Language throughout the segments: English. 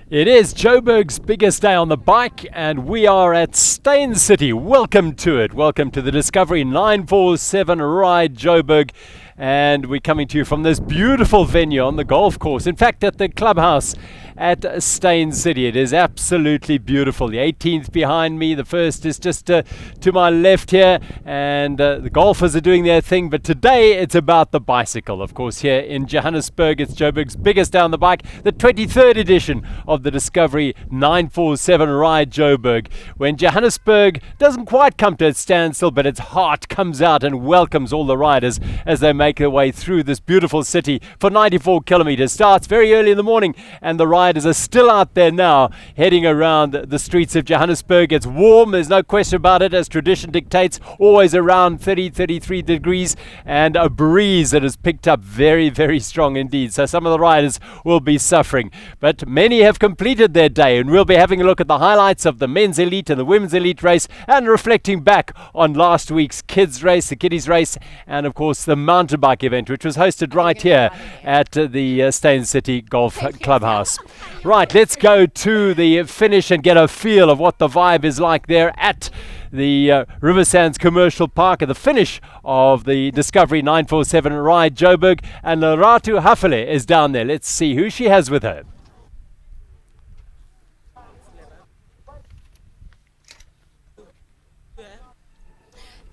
It is Joburg's biggest day on the bike, and we are at Stane City. Welcome to it. Welcome to the Discovery 947 Ride Joburg. And we're coming to you from this beautiful venue on the golf course. In fact, at the clubhouse at Stane City. It is absolutely beautiful. The 18th behind me. The first is just to my left here. And the golfers are doing their thing. But today it's about the bicycle. Of course, here in Johannesburg, it's Joburg's biggest day on the bike. The 23rd edition of the Discovery 947 Ride Joburg. When Johannesburg doesn't quite come to its standstill, but its heart comes out and welcomes all the riders as they make their way through this beautiful city for 94 kilometers. Starts very early in the morning, and the riders are still out there now heading around the streets of Johannesburg. It's warm, there's no question about it, as tradition dictates, always around 33 degrees, and a breeze that has picked up very, very strong indeed. So some of the riders will be suffering, but many have completed their day, and we'll be having a look at the highlights of the men's elite and the women's elite race, and reflecting back on last week's kids race, the kiddies race, and of course the mountain bike event, which was hosted right here at the Stane City Golf Clubhouse. Right, let's go to the finish and get a feel of what the vibe is like there at the River Sands Commercial Park at the finish of the Discovery 947 Ride Joburg. And Lerato Hafele is down there. Let's see who she has with her.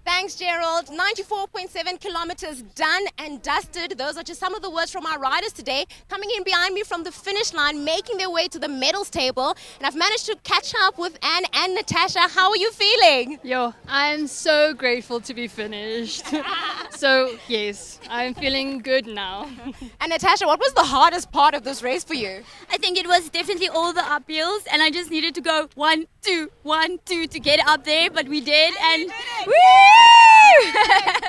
Thanks, Gerald. 94.7 kilometers done and dusted. Those are just some of the words from our riders today, coming in behind me from the finish line, making their way to the medals table. And I've managed to catch up with Anne and Natasha. How are you feeling? Yo, I'm so grateful to be finished. So, yes, I'm feeling good now. And Natasha, what was the hardest part of this race for you? I think it was definitely all the uphills, and I just needed to go 1, 2, 1, 2 to get up there, but we did, and woo!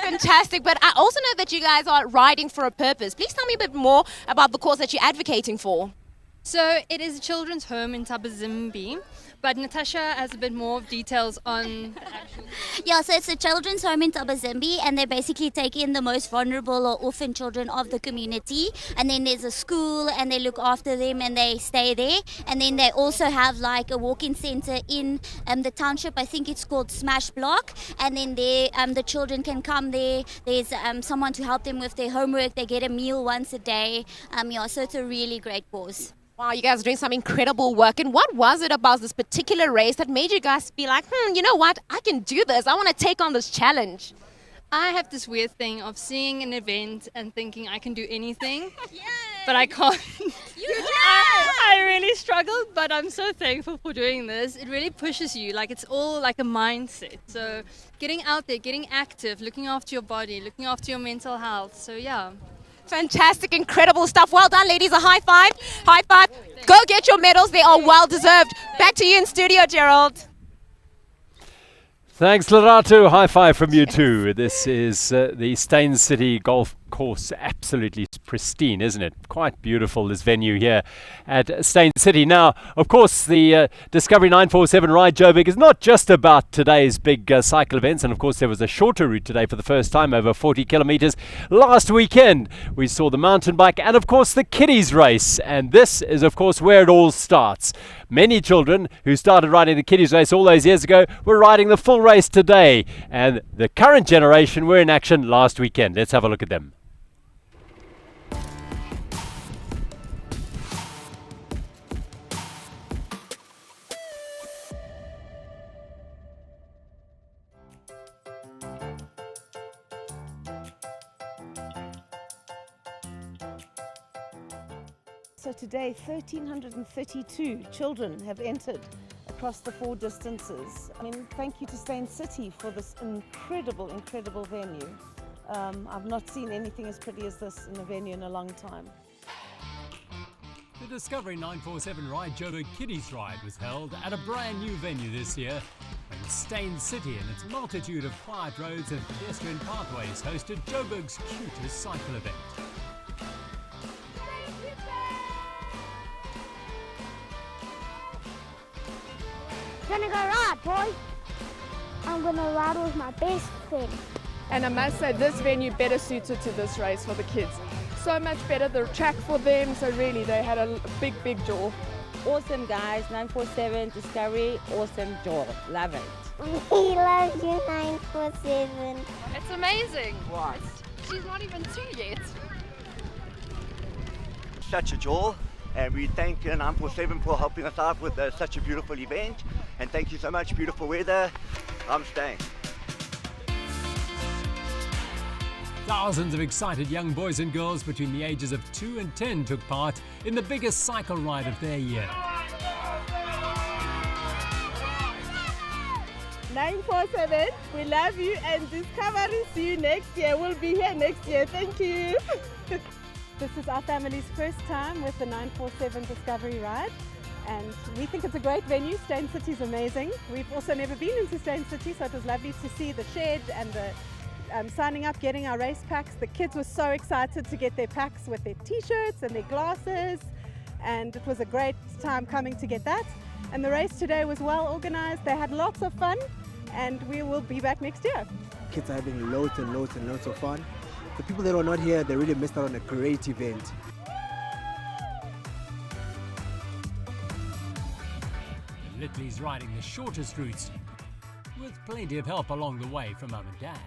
Fantastic. But I also know that you guys are riding for a purpose. Please tell me a bit more about the cause that you're advocating for. So it is a children's home in Tabazimbi, but Natasha has a bit more details on... Yeah, so it's a children's home in Tabazimbi, and they basically take in the most vulnerable or orphan children of the community. And then there's a school, and they look after them, and they stay there. And then they also have like a walk-in center in the township. I think it's called Smash Block. And then there, the children can come there. There's someone to help them with their homework. They get a meal once a day. So it's a really great cause. Wow, you guys are doing some incredible work. And what was it about this particular race that made you guys be like, you know what, I can do this. I want to take on this challenge. I have this weird thing of seeing an event and thinking I can do anything, but I can't. I really struggled, but I'm so thankful for doing this. It really pushes you, like it's all like a mindset. So getting out there, getting active, looking after your body, looking after your mental health. So yeah. Fantastic, incredible stuff. Well done, ladies. A high five. High five. Go get your medals. They are well deserved. Back to you in studio, Gerald. Thanks, Lerato. High five from you too. This is the Stane City Golf Course. Absolutely pristine, isn't it? Quite beautiful, this venue here at Stane City. Now, of course, the Discovery 947 Ride Joburg is not just about today's big cycle events. And of course, there was a shorter route today for the first time, over 40 kilometers. Last weekend, we saw the mountain bike and, of course, the kiddies race. And this is, of course, where it all starts. Many children who started riding the kiddies race all those years ago were riding the full race today. And the current generation were in action last weekend. Let's have a look at them. So today, 1,332 children have entered across the 4 distances. I mean, thank you to Stane City for this incredible venue. I've not seen anything as pretty as this in a venue in a long time. The Discovery 947 Ride Joburg Kiddies Ride was held at a brand new venue this year, when Stane City and its multitude of quiet roads and pedestrian pathways hosted Joburg's cutest cycle event. Gonna go ride, boy. I'm gonna ride with my best friend. And I must say, this venue better suited to this race for the kids. So much better, the track for them, so really they had a big jaw. Awesome, guys. 947 Discovery. Awesome, Joel. Love it. We love you, 947. It's amazing. What? She's not even 2 yet. Such a joy, and we thank 947 for helping us out with such a beautiful event. And thank you so much. Beautiful weather. I'm Stane. Thousands of excited young boys and girls between the ages of 2 and 10 took part in the biggest cycle ride of their year. 947, we love you and Discovery. See you next year. We'll be here next year. Thank you. This is our family's first time with the 947 Discovery Ride, and we think it's a great venue. Stane City is amazing. We've also never been into Stane City, so it was lovely to see the shed and the signing up, getting our race packs. The kids were so excited to get their packs with their t-shirts and their glasses, and it was a great time coming to get that. And the race today was well organized. They had lots of fun, and we will be back next year. Kids are having loads and loads and loads of fun. The people that are not here, they really missed out on a great event. Littleys riding the shortest routes with plenty of help along the way from Mum and Dad.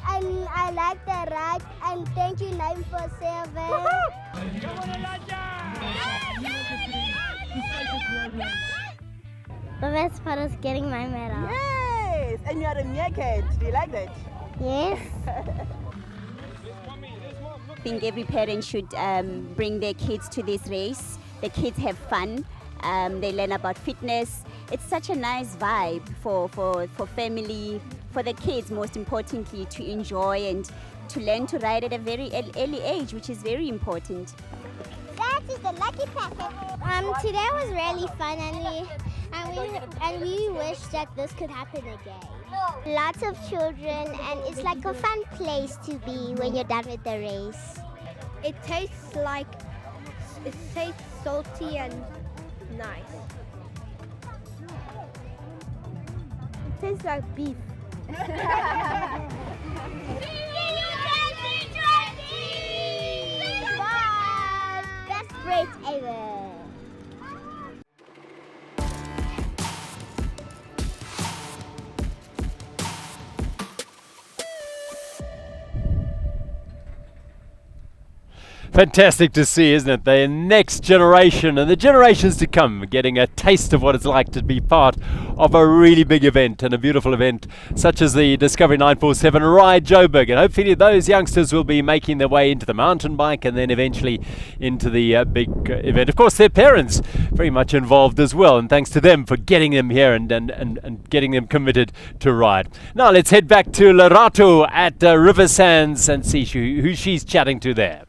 I like the ride, and thank you, 947. The best part is getting my medal. Yes, and you are a naked. Do you like that? Yes. I think every parent should bring their kids to this race. The kids have fun. They learn about fitness. It's such a nice vibe for family, for the kids, most importantly, to enjoy and to learn to ride at a very early age, which is very important. That is the lucky packet. Today was really fun, and we wish that this could happen again. Lots of children, and it's like a fun place to be when you're done with the race. It tastes salty and nice. It tastes like beef. Best race ever. Fantastic to see, isn't it? The next generation and the generations to come getting a taste of what it's like to be part of a really big event and a beautiful event such as the Discovery 947 Ride Joburg. And hopefully those youngsters will be making their way into the mountain bike and then eventually into the big event. Of course, their parents very much involved as well, and thanks to them for getting them here and getting them committed to ride. Now let's head back to Lerato at River Sands and see who she's chatting to there.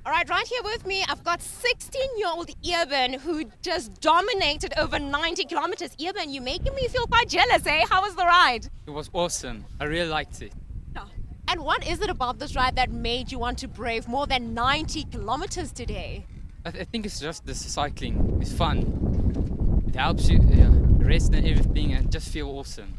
All right, right here with me, I've got 16-year-old Eben who just dominated over 90 kilometers. Eben, you're making me feel quite jealous, eh? How was the ride? It was awesome. I really liked it. And what is it about this ride that made you want to brave more than 90 kilometers today? I think it's just the cycling. It's fun. It helps you rest and everything and just feel awesome.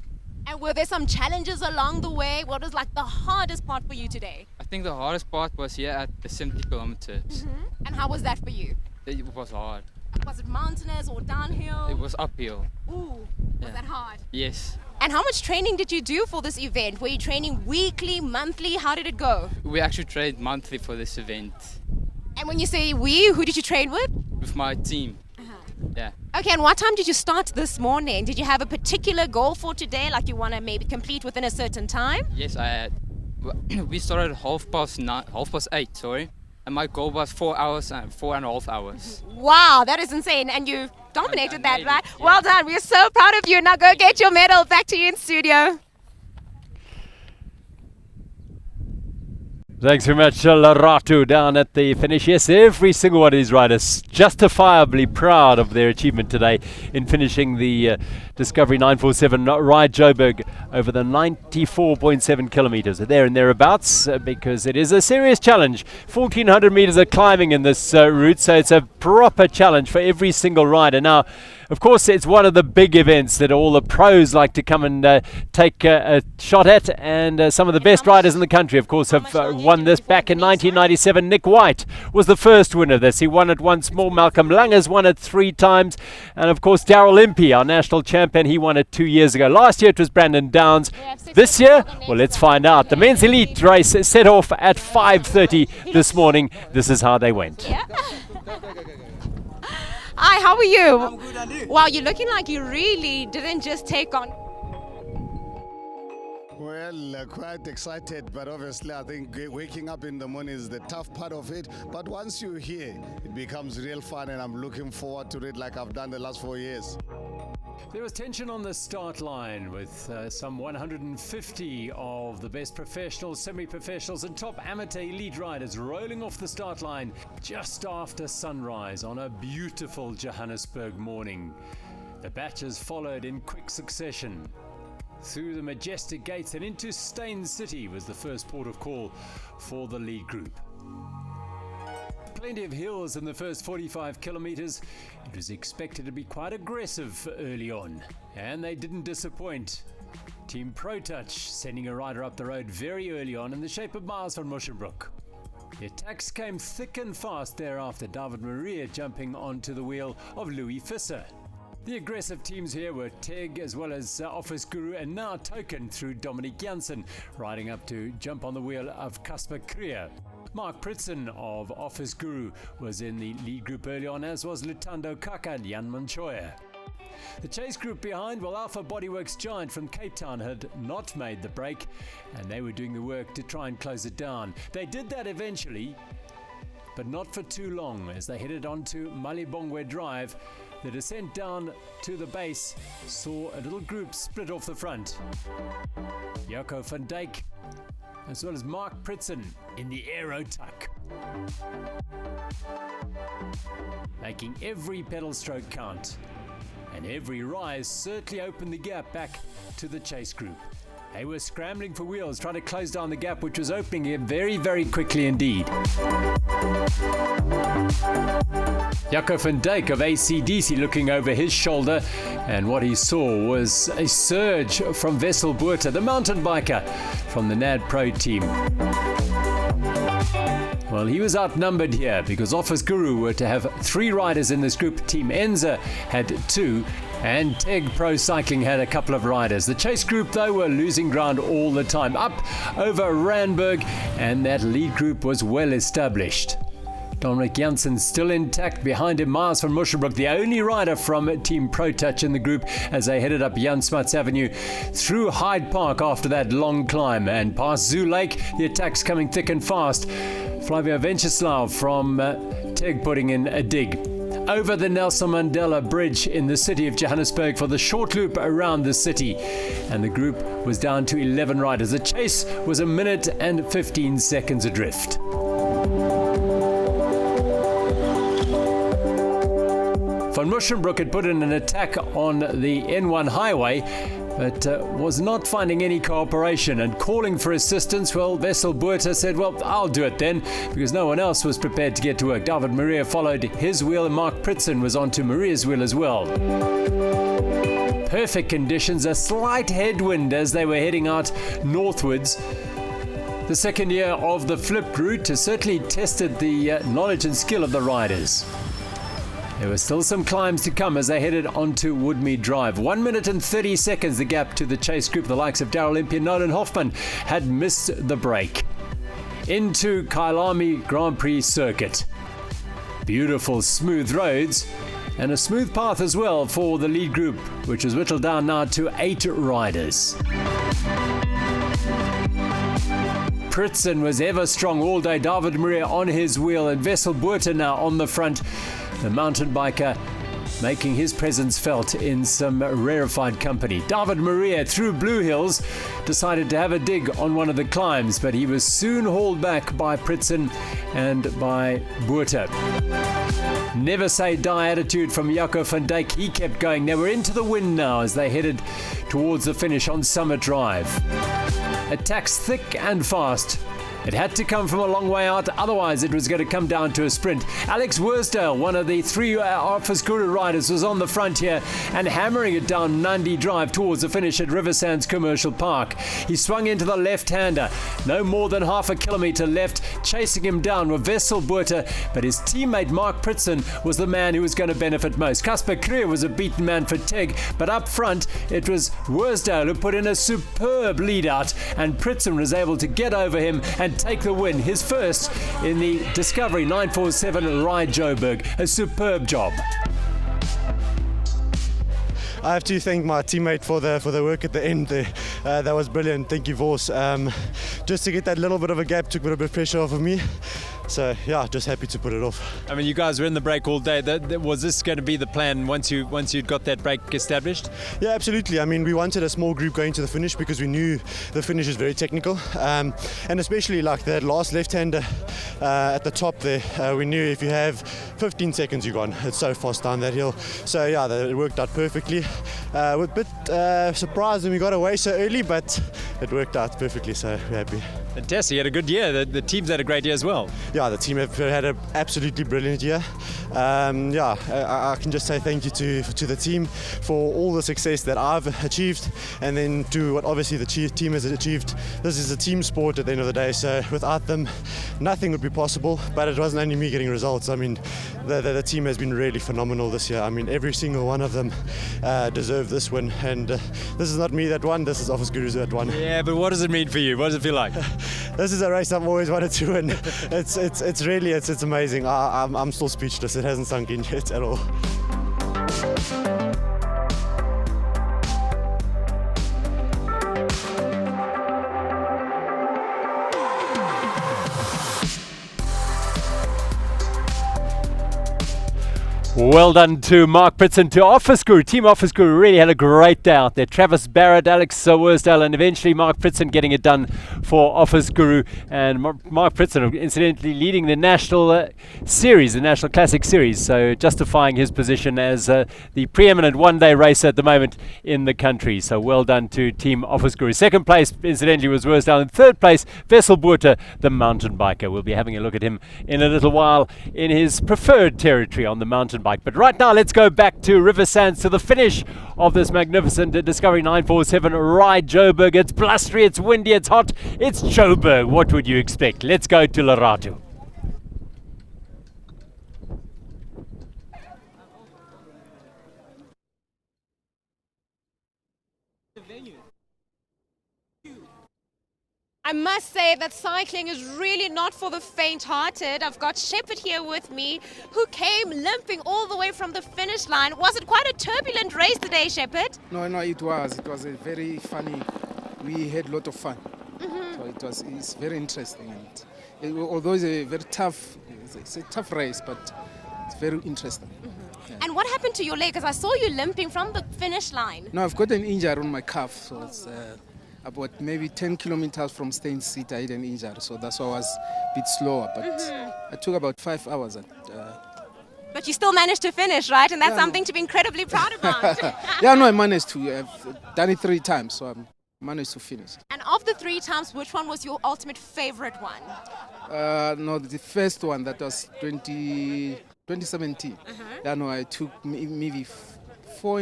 And were there some challenges along the way? What was like the hardest part for you today? I think the hardest part was here at the 70 kilometers. And how was that for you? It was hard. Was it mountainous or downhill? It was uphill. Ooh, was that hard? Yes. And how much training did you do for this event? Were you training weekly, monthly? How did it go? We actually trained monthly for this event. And when you say we, who did you train with? With my team. Yeah. Okay, and what time did you start this morning? Did you have a particular goal for today, like you want to maybe complete within a certain time? Yes, I had. We started at 8:30, sorry. And my goal was 4 hours and 4.5 hours. Wow, that is insane. And you dominated that, right? Yeah. Well done. We are so proud of you. Now go get your medal. Back to you in studio. Thanks very much, Lerato, down at the finish. Yes, every single one of these riders justifiably proud of their achievement today in finishing the Discovery 947 Ride Joburg over the 94.7 kilometres. There and thereabouts, because it is a serious challenge. 1,400 metres of climbing in this route, so it's a proper challenge for every single rider. Now, of course, it's one of the big events that all the pros like to come and take a shot at, and some of the best riders in the country, of course, have won this. Back in 1997, Nick White was the first winner of this. He won it once more. Malcolm Langer's won it 3 times, and of course, Daryl Impey, our national champion, he won it 2 years ago. Last year it was Brandon Downs. This year, well, let's find out. The men's elite race set off at 5:30 this morning. This is how they went. Hi, how are you? I'm good, and you? Wow, you're looking like you really didn't just take on. Well, quite excited, but obviously I think waking up in the morning is the tough part of it. But once you're here, it becomes real fun, and I'm looking forward to it like I've done the last 4 years. There was tension on the start line with some 150 of the best professionals, semi-professionals and top amateur elite riders rolling off the start line just after sunrise on a beautiful Johannesburg morning. The batches followed in quick succession. Through the majestic gates and into Stane City was the first port of call for the lead group. Plenty of hills in the first 45 kilometers. It was expected to be quite aggressive early on, and they didn't disappoint. Team Pro Touch sending a rider up the road very early on in the shape of Miles van Musschenbroek. The attacks came thick and fast thereafter, David Maria jumping onto the wheel of Louis Visser. The aggressive teams here were Teg as well as Office Guru, and now Token through Dominic Janssen riding up to jump on the wheel of Casper Krier. Mark Pritson of Office Guru was in the lead group early on, as was Lutando Kaka and Jan Manchoya. The chase group behind, well, Alpha Bodyworks Giant from Cape Town had not made the break, and they were doing the work to try and close it down. They did that eventually, but not for too long. As they headed onto Malibongwe Drive, the descent down to the base saw a little group split off the front. Jaco van Dijk as well as Mark Pritson in the Aero Tuck, making every pedal stroke count, and every rise certainly opened the gap back to the chase group. They were scrambling for wheels, trying to close down the gap, which was opening it very, very quickly indeed. Jaco van Dijk of AC/DC looking over his shoulder, and what he saw was a surge from Wessel Botha, the mountain biker from the NAD Pro team. Well, he was outnumbered here because Office Guru were to have 3 riders in this group. Team Enza had 2, and Teg Pro Cycling had a couple of riders. The chase group, though, were losing ground all the time, up over Randburg, and that lead group was well established. Dominic Janssen still intact. Behind him, Miles van Musschenbroek, the only rider from Team Pro Touch in the group, as they headed up Jan Smuts Avenue through Hyde Park after that long climb and past Zoo Lake. The attacks coming thick and fast. Flavio Venceslav from Teg putting in a dig. Over the Nelson Mandela Bridge in the city of Johannesburg for the short loop around the city, and the group was down to 11 riders. The chase was 1 minute and 15 seconds adrift. Van Musschenbroek had put in an attack on the N1 highway, but was not finding any cooperation and calling for assistance. Well, Wessel Botha said, well, I'll do it then, because no one else was prepared to get to work. David Maria followed his wheel, and Mark Pritson was onto Maria's wheel as well. Perfect conditions, a slight headwind as they were heading out northwards. The second year of the flipped route certainly tested the knowledge and skill of the riders. There were still some climbs to come as they headed onto Woodmead Drive. 1 minute and 30 seconds the gap to the chase group. The likes of Daryl Impey and Nolan Hoffman had missed the break. Into Kyalami Grand Prix circuit. Beautiful smooth roads and a smooth path as well for the lead group, which is whittled down now to 8 riders. Pritson was ever strong all day. David Maria on his wheel, and Wessel Botha now on the front. The mountain biker making his presence felt in some rarefied company. David Maria through Blue Hills decided to have a dig on one of the climbs, but he was soon hauled back by Pritson and by Botha. Never say die attitude from Jaco van Dijk. He kept going. They were into the wind now as they headed towards the finish on Summit Drive. Attacks thick and fast It had to come from a long way out, otherwise it was going to come down to a sprint. Alex Worsdale, one of the three Office Guru riders, was on the front here and hammering it down Nandi Drive towards the finish at River Sands Commercial Park. He swung into the left-hander, no more than half a kilometre left. Chasing him down were Wessel Botha, but his teammate Mark Pritson was the man who was going to benefit most. Casper Krier was a beaten man for Teg, but up front it was Worsdale who put in a superb lead out, and Pritson was able to get over him and take the win, his first in the Discovery 947 Ride Joburg. A superb job. I have to thank my teammate for the work at the end there. That was brilliant. Thank you, Vos. Just to get that little bit of a gap took a bit of pressure off of me. So yeah, just happy to put it off. I mean, you guys were in the break all day. Was this going to be the plan once you'd got that break established? Yeah, absolutely. I mean, we wanted a small group going to the finish because we knew the finish is very technical, and especially like that last left-hander at the top there. We knew if you have 15 seconds, you're gone. It's so fast down that hill. So yeah, it worked out perfectly. We're a bit surprised when we got away so early, but it worked out perfectly. So we're happy. Fantastic. You had a good year. The team's had a great year as well. Yeah, the team have had an absolutely brilliant year. I can just say thank you to the team for all the success that I've achieved, and then to what obviously the team has achieved. This is a team sport at the end of the day, so without them, nothing would be possible. But it wasn't only me getting results. I mean, the team has been really phenomenal this year. I mean, every single one of them deserved this win, and this is not me that won. This is Office Gurus that won. Yeah, but what does it mean for you? What does it feel like? This is a race I've always wanted to win. It's really amazing. I'm still speechless. It hasn't sunk in yet at all. Well done to Mark Pritson, to Office Guru. Team Office Guru really had a great day out there. Travis Barrett, Alex Worsdale, and eventually Mark Pritson getting it done for Office Guru. And Mark Pritson, incidentally, leading the National Series, the National Classic Series, so justifying his position as the preeminent one-day racer at the moment in the country. So well done to Team Office Guru. Second place, incidentally, was Worsdale. In third place, Wessel Botha, the mountain biker. We'll be having a look at him in a little while in his preferred territory on the mountain bike. But right now, let's go back to River Sands, to the finish of this magnificent Discovery 947 Ride Joburg. It's blustery, it's windy, it's hot, it's Joburg. What would you expect? Let's go to Lerato. I must say that cycling is really not for the faint-hearted. I've got Shepherd here with me, who came limping all the way from the finish line. Was it quite a turbulent race today, Shepherd? No, it was. It was a very funny. We had a lot of fun. So it's very interesting. And although it's a very tough, it's a tough race, but it's very interesting. Yeah. And what happened to your leg? Because I saw you limping from the finish line. No, I've got an injury on my calf, so it's about maybe 10 kilometers from Stane City. I had an injury, so that's why I was a bit slower. But it took about 5 hours. But you still managed to finish, right? And that's something to be incredibly proud about. Yeah, no, I managed to. I've done it 3 times, so I managed to finish. And of the 3 times, which one was your ultimate favorite one? No, the first one, that was 2017. Yeah, no, I took maybe 4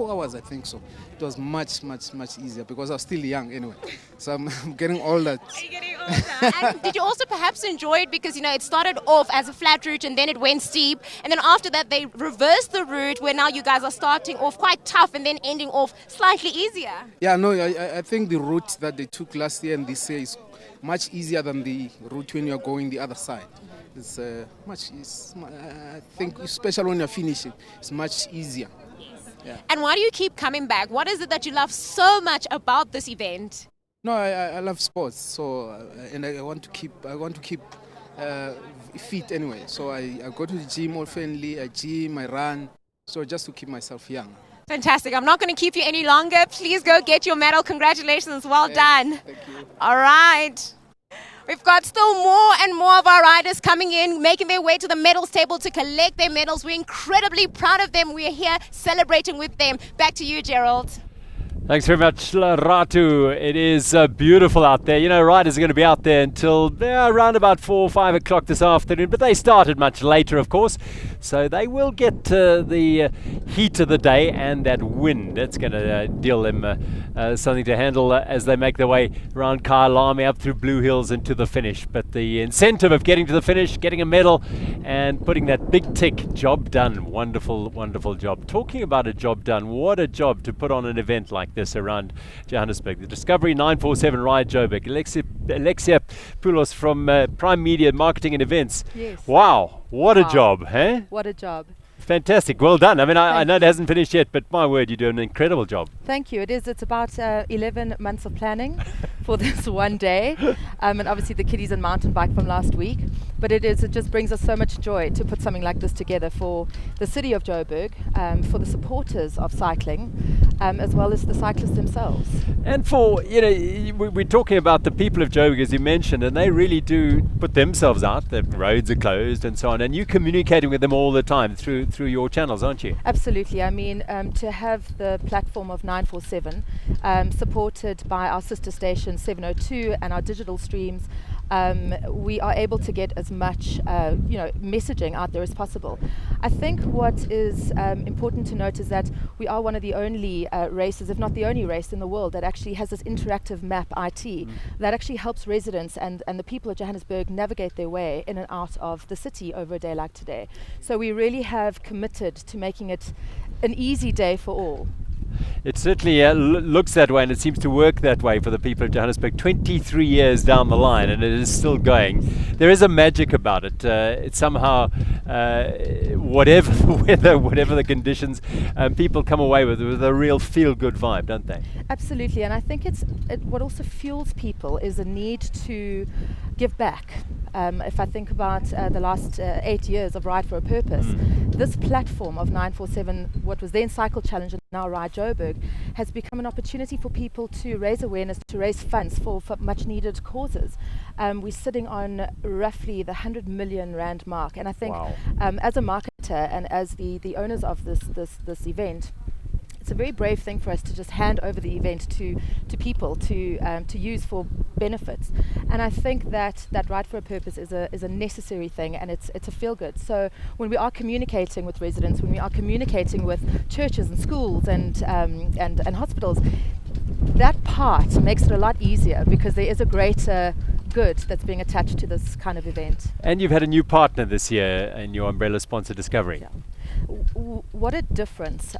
hours, I think so. It was much easier because I was still young anyway. So I'm getting older. Are you getting older? And did you also perhaps enjoy it because, you know, it started off as a flat route and then it went steep. And then after that, they reversed the route where now you guys are starting off quite tough and then ending off slightly easier. Yeah, no, I think the route that they took last year and this year is much easier than the route when you're going the other side. It's I think, especially when you're finishing, it's much easier. Yeah. And why do you keep coming back? What is it that you love so much about this event? No, I love sports, so and I want to keep fit anyway. So I go to the gym oftenly, I gym, I run, so just to keep myself young. Fantastic. I'm not going to keep you any longer. Please go get your medal. Congratulations. Well done. Thank you. All right. We've got still more and more of our riders coming in, making their way to the medals table to collect their medals. We're incredibly proud of them. We're here celebrating with them. Back to you, Gerald. Thanks very much, Ratu. It is beautiful out there. You know, riders are going to be out there until around about 4 or 5 o'clock this afternoon, but they started much later, of course, so they will get the heat of the day and that wind. That's going to deal them something to handle as they make their way around Kyalami up through Blue Hills into the finish. But the incentive of getting to the finish, getting a medal, and putting that big tick, job done. Wonderful, wonderful job. Talking about a job done, what a job to put on an event like this around Johannesburg. The Discovery 947 Ride Joburg. Alexia Poulos from Prime Media Marketing and Events. Yes. Wow, what a job, eh? What a job. Fantastic. Well done. I mean, I know it hasn't finished yet, but my word, you do an incredible job. Thank you. It is. It's about 11 months of planning for this one day. And obviously the kiddies and mountain bike from last week. But it just brings us so much joy to put something like this together for the city of Joburg, for the supporters of cycling, as well as the cyclists themselves. And for, you know, we're talking about the people of Joburg, as you mentioned, and they really do put themselves out. The roads are closed and so on, and you're communicating with them all the time through your channels, aren't you? Absolutely. I mean, to have the platform of 947 supported by our sister station 702 and our digital streams, we are able to get as much messaging out there as possible. I think what is important to note is that we are one of the only races, if not the only race in the world, that actually has this interactive map IT that actually helps residents and the people of Johannesburg navigate their way in and out of the city over a day like today. So we really have committed to making it an easy day for all. It certainly looks that way, and it seems to work that way for the people of Johannesburg 23 years down the line, and it is still going. There is a magic about it. It's somehow, whatever the weather, whatever the conditions, people come away with a real feel-good vibe, don't they? Absolutely, and I think what also fuels people is a need to give back. If I think about the last 8 years of Ride for a Purpose, this platform of 947, what was then Cycle Challenge and now Ride Joburg, has become an opportunity for people to raise awareness, to raise funds for much needed causes. We're sitting on roughly the 100 million rand mark, and I think as a marketer and as the owners of this event, it's a very brave thing for us to just hand over the event to people to use for benefits, and I think that Ride for a Purpose is a necessary thing, and it's a feel good. So when we are communicating with residents, when we are communicating with churches and schools and hospitals, that part makes it a lot easier because there is a greater good that's being attached to this kind of event. And you've had a new partner this year in your umbrella sponsor Discovery. Yeah. What a difference.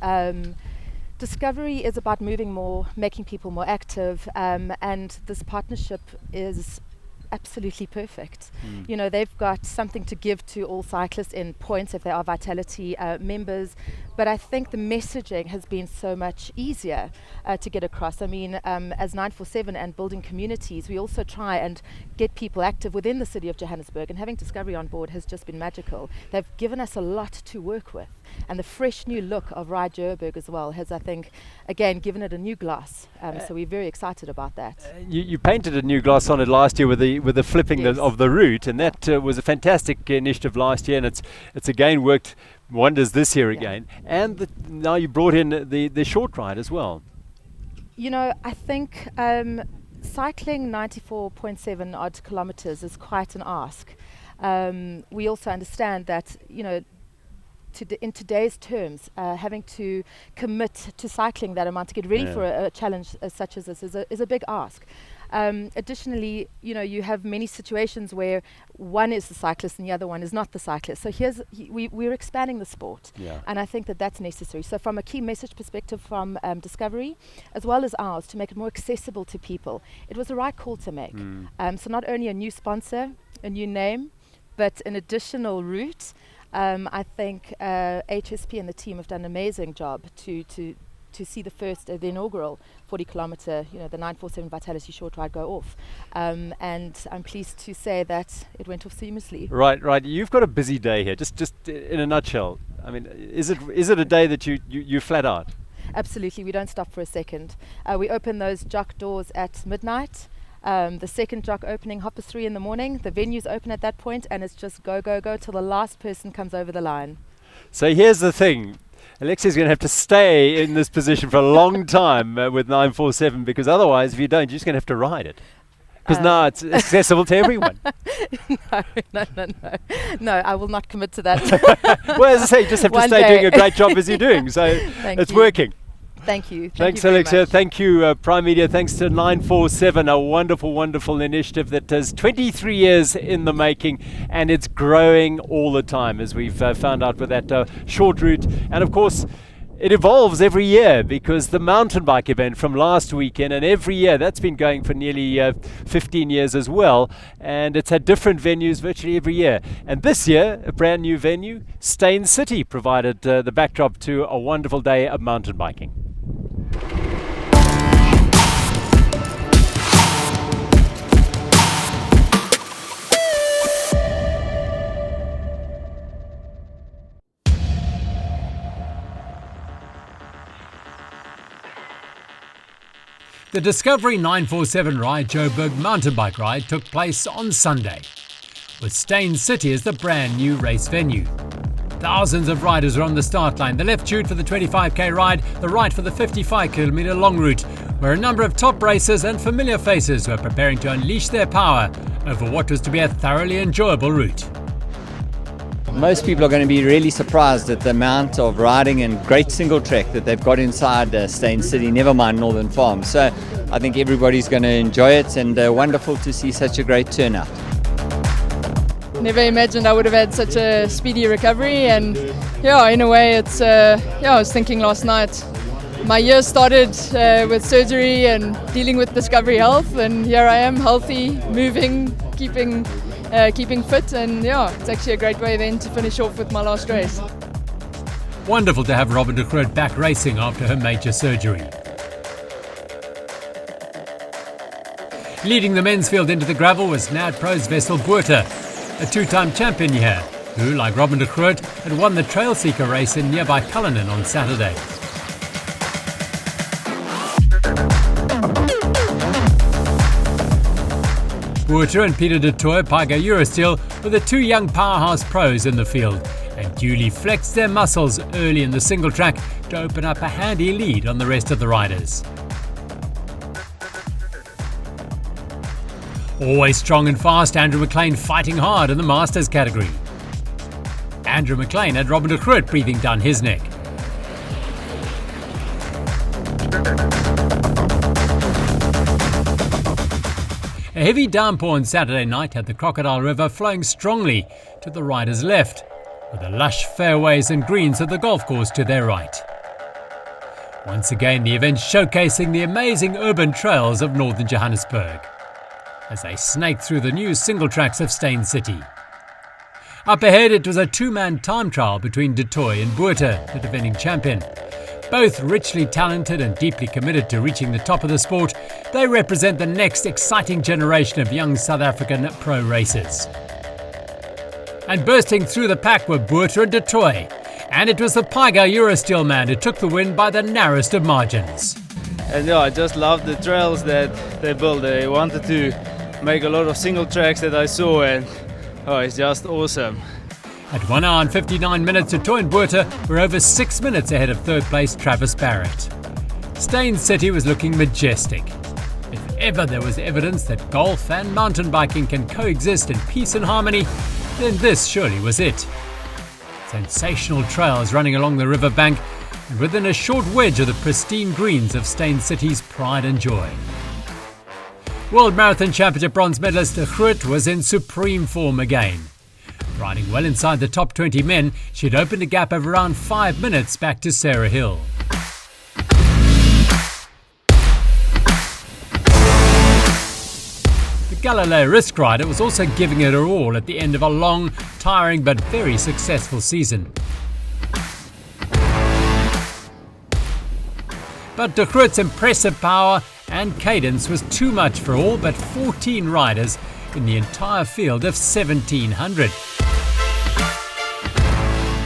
Discovery is about moving more, making people more active, and this partnership is absolutely perfect. You know, they've got something to give to all cyclists in points if they are Vitality members, but I think the messaging has been so much easier to get across. I mean, as 947 and building communities, we also try and get people active within the city of Johannesburg, and having Discovery on board has just been magical. They've given us a lot to work with, and the fresh new look of Ride Joburg as well has, I think, again, given it a new gloss. So we're very excited about that. You painted a new gloss on it last year with the flipping of the route, and that was a fantastic initiative last year, and it's again worked wonders this year again. And now you brought in the short ride as well. You know, I think cycling 94.7 odd kilometers is quite an ask. We also understand that, you know, in today's terms, having to commit to cycling that amount to get ready for a challenge such as this is a big ask. Additionally, you know, you have many situations where one is the cyclist and the other one is not the cyclist. So we're expanding the sport, and I think that's necessary. So from a key message perspective from Discovery, as well as ours, to make it more accessible to people, it was the right call to make. So not only a new sponsor, a new name, but an additional route. I think HSP and the team have done an amazing job to see the inaugural 40-kilometer, you know, the 947 Vitality short ride go off, and I'm pleased to say that it went off seamlessly. Right. You've got a busy day here. Just in a nutshell, I mean, is it a day that you flat out? Absolutely, we don't stop for a second. We open those jock doors at midnight. The second jock opening 3:30 in the morning. The venue's open at that point, and it's just go till the last person comes over the line. So here's the thing. Alexia's going to have to stay in this position for a long time with 947, because otherwise, if you don't, you're just going to have to ride it. Because now it's accessible to everyone. No, I will not commit to that. Well, as I say, you just have to stay doing a great job as you're doing. So it's working. Thank you. Thanks, Alexia. Thank you, Prime Media. Thanks to 947, a wonderful, wonderful initiative that is 23 years in the making, and it's growing all the time, as we've found out with that short route. And of course, it evolves every year, because the mountain bike event from last weekend, and every year that's been going for nearly 15 years as well, and it's had different venues virtually every year. And this year, a brand new venue, Stane City, provided the backdrop to a wonderful day of mountain biking. The Discovery 947 Ride Joburg mountain bike ride took place on Sunday, with Stane City as the brand new race venue. Thousands of riders were on the start line, the left chute for the 25k ride, the right for the 55km long route, where a number of top racers and familiar faces were preparing to unleash their power over what was to be a thoroughly enjoyable route. Most people are going to be really surprised at the amount of riding and great single track that they've got inside Stane City, never mind Northern Farm. So I think everybody's going to enjoy it, and wonderful to see such a great turnout. Never imagined I would have had such a speedy recovery, and yeah, in a way it's, I was thinking last night, my year started with surgery and dealing with Discovery Health, and here I am, healthy, moving, keeping fit, and yeah, it's actually a great way then to finish off with my last race. Wonderful to have Robin de Groot back racing after her major surgery. Leading the men's field into the gravel was NAD-Pro's Wessel Botha, a two-time champion here, who, like Robin de Groot, had won the Trail Seeker race in nearby Cullinan on Saturday. Botha and Peter de Toy, Pyga Eurosteel, were the two young powerhouse pros in the field, and duly flexed their muscles early in the single track to open up a handy lead on the rest of the riders. Always strong and fast, Andrew McLean fighting hard in the Masters category. Andrew McLean had Robin de Groot breathing down his neck. A heavy downpour on Saturday night had the Crocodile River flowing strongly to the riders' left, with the lush fairways and greens of the golf course to their right. Once again, the event showcasing the amazing urban trails of northern Johannesburg, as they snaked through the new single tracks of Stane City. Up ahead, it was a two-man time trial between De Toy and Botha, the defending champion. Both richly talented and deeply committed to reaching the top of the sport, they represent the next exciting generation of young South African pro racers. And bursting through the pack were Botha and De Toy, and it was the Pyga Eurosteel man who took the win by the narrowest of margins. And yeah, I just love the trails that they built. They wanted to make a lot of single tracks that I saw, and oh, it's just awesome. At 1 hour and 59 minutes, De Toy and Botha were over 6 minutes ahead of third place Travis Barrett. Stane City was looking majestic. If ever there was evidence that golf and mountain biking can coexist in peace and harmony, then this surely was it. Sensational trails running along the riverbank, and within a short wedge of the pristine greens of Stane City's pride and joy. World Marathon Championship bronze medalist De Groot was in supreme form again. Riding well inside the top 20 men, she'd opened a gap of around 5 minutes back to Sarah Hill. The Galileo Risk rider was also giving it her all at the end of a long, tiring but very successful season. But De Groot's impressive power and cadence was too much for all but 14 riders in the entire field of 1,700.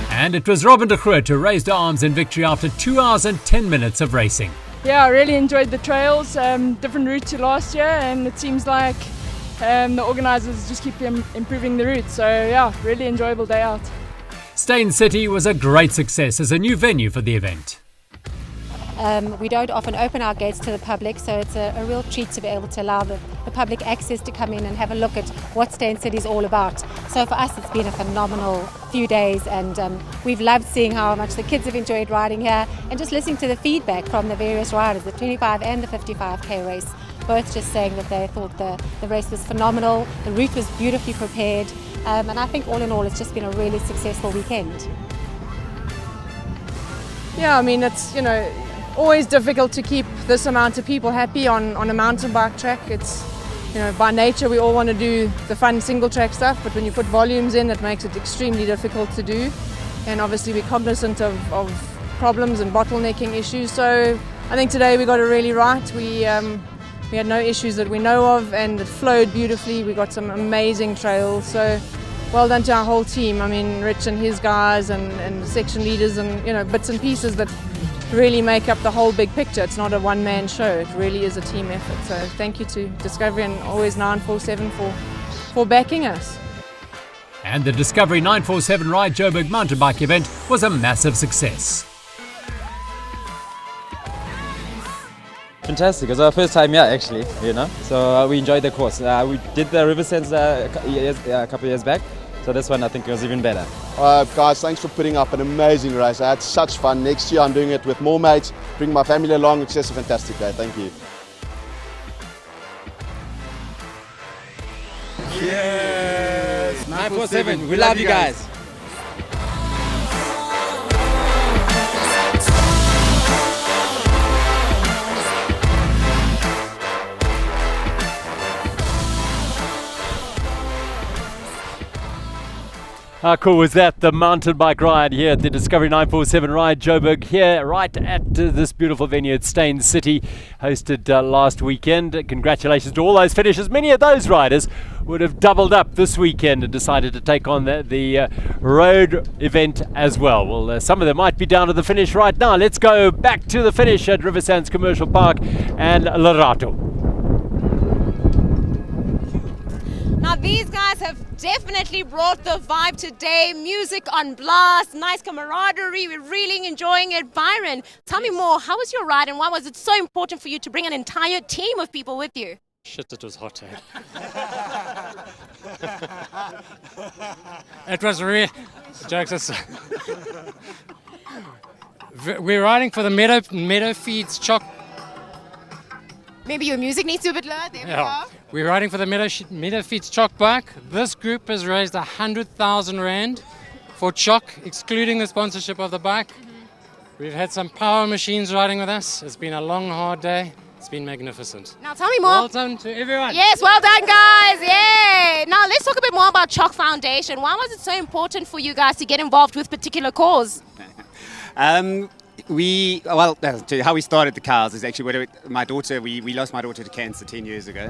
And it was Robin de Groot who raised her arms in victory after 2 hours and 10 minutes of racing. Yeah, I really enjoyed the trails, different route to last year, and it seems like the organisers just keep improving the route. So yeah, really enjoyable day out. Stane City was a great success as a new venue for the event. We don't often open our gates to the public, so it's a real treat to be able to allow the public access to come in and have a look at what Stane City is all about. So for us, it's been a phenomenal few days, and we've loved seeing how much the kids have enjoyed riding here and just listening to the feedback from the various riders, the 25 and the 55k race, both just saying that they thought the race was phenomenal, the route was beautifully prepared, and I think all in all it's just been a really successful weekend. Yeah, I mean, it's, always difficult to keep this amount of people happy on a mountain bike track. It's, by nature we all want to do the fun single track stuff, but when you put volumes in, it makes it extremely difficult to do. And obviously we're cognizant of problems and bottlenecking issues. So I think today we got it really right. We had no issues that we know of, and it flowed beautifully. We got some amazing trails. So well done to our whole team. I mean, Rich and his guys and section leaders and bits and pieces that really make up the whole big picture. It's not a one-man show, it really is a team effort. So thank you to Discovery and always 947 for backing us. And the Discovery 947 Ride Joburg mountain bike event was a massive success. Fantastic, it was our first time here actually, so we enjoyed the course. We did the River Sands a couple of years back, so this one I think was even better. Guys, thanks for putting up an amazing race. I had such fun. Next year I'm doing it with more mates, bring my family along. It's just a fantastic day. Thank you. Yes! 947, we love you guys. How cool was that? The mountain bike ride here at the Discovery 947 Ride Joburg, here right at this beautiful venue at Stane City, hosted last weekend. Congratulations to all those finishers. Many of those riders would have doubled up this weekend and decided to take on the road event as well. Well, some of them might be down to the finish right now. Let's go back to the finish at River Sands Commercial Park and Lerato. Now these guys have definitely brought the vibe today. Music on blast, nice camaraderie. We're really enjoying it. Byron, tell me more. How was your ride and why was it so important for you to bring an entire team of people with you? Shit, it was hot, It was real. Jokes aside. We're riding for the Meadow Feeds Chalk. Maybe your music needs to be a bit lower. There we go. We're riding for the Meadow Feeds Chalk bike. This group has raised 100,000 Rand for Chalk, excluding the sponsorship of the bike. We've had some power machines riding with us. It's been a long, hard day. It's been magnificent. Now tell me more. Well done to everyone. Yes, well done, guys. Yay. Now let's talk a bit more about Chalk Foundation. Why was it so important for you guys to get involved with particular cause? To how we started the cows is actually my daughter, we lost my daughter to cancer 10 years ago,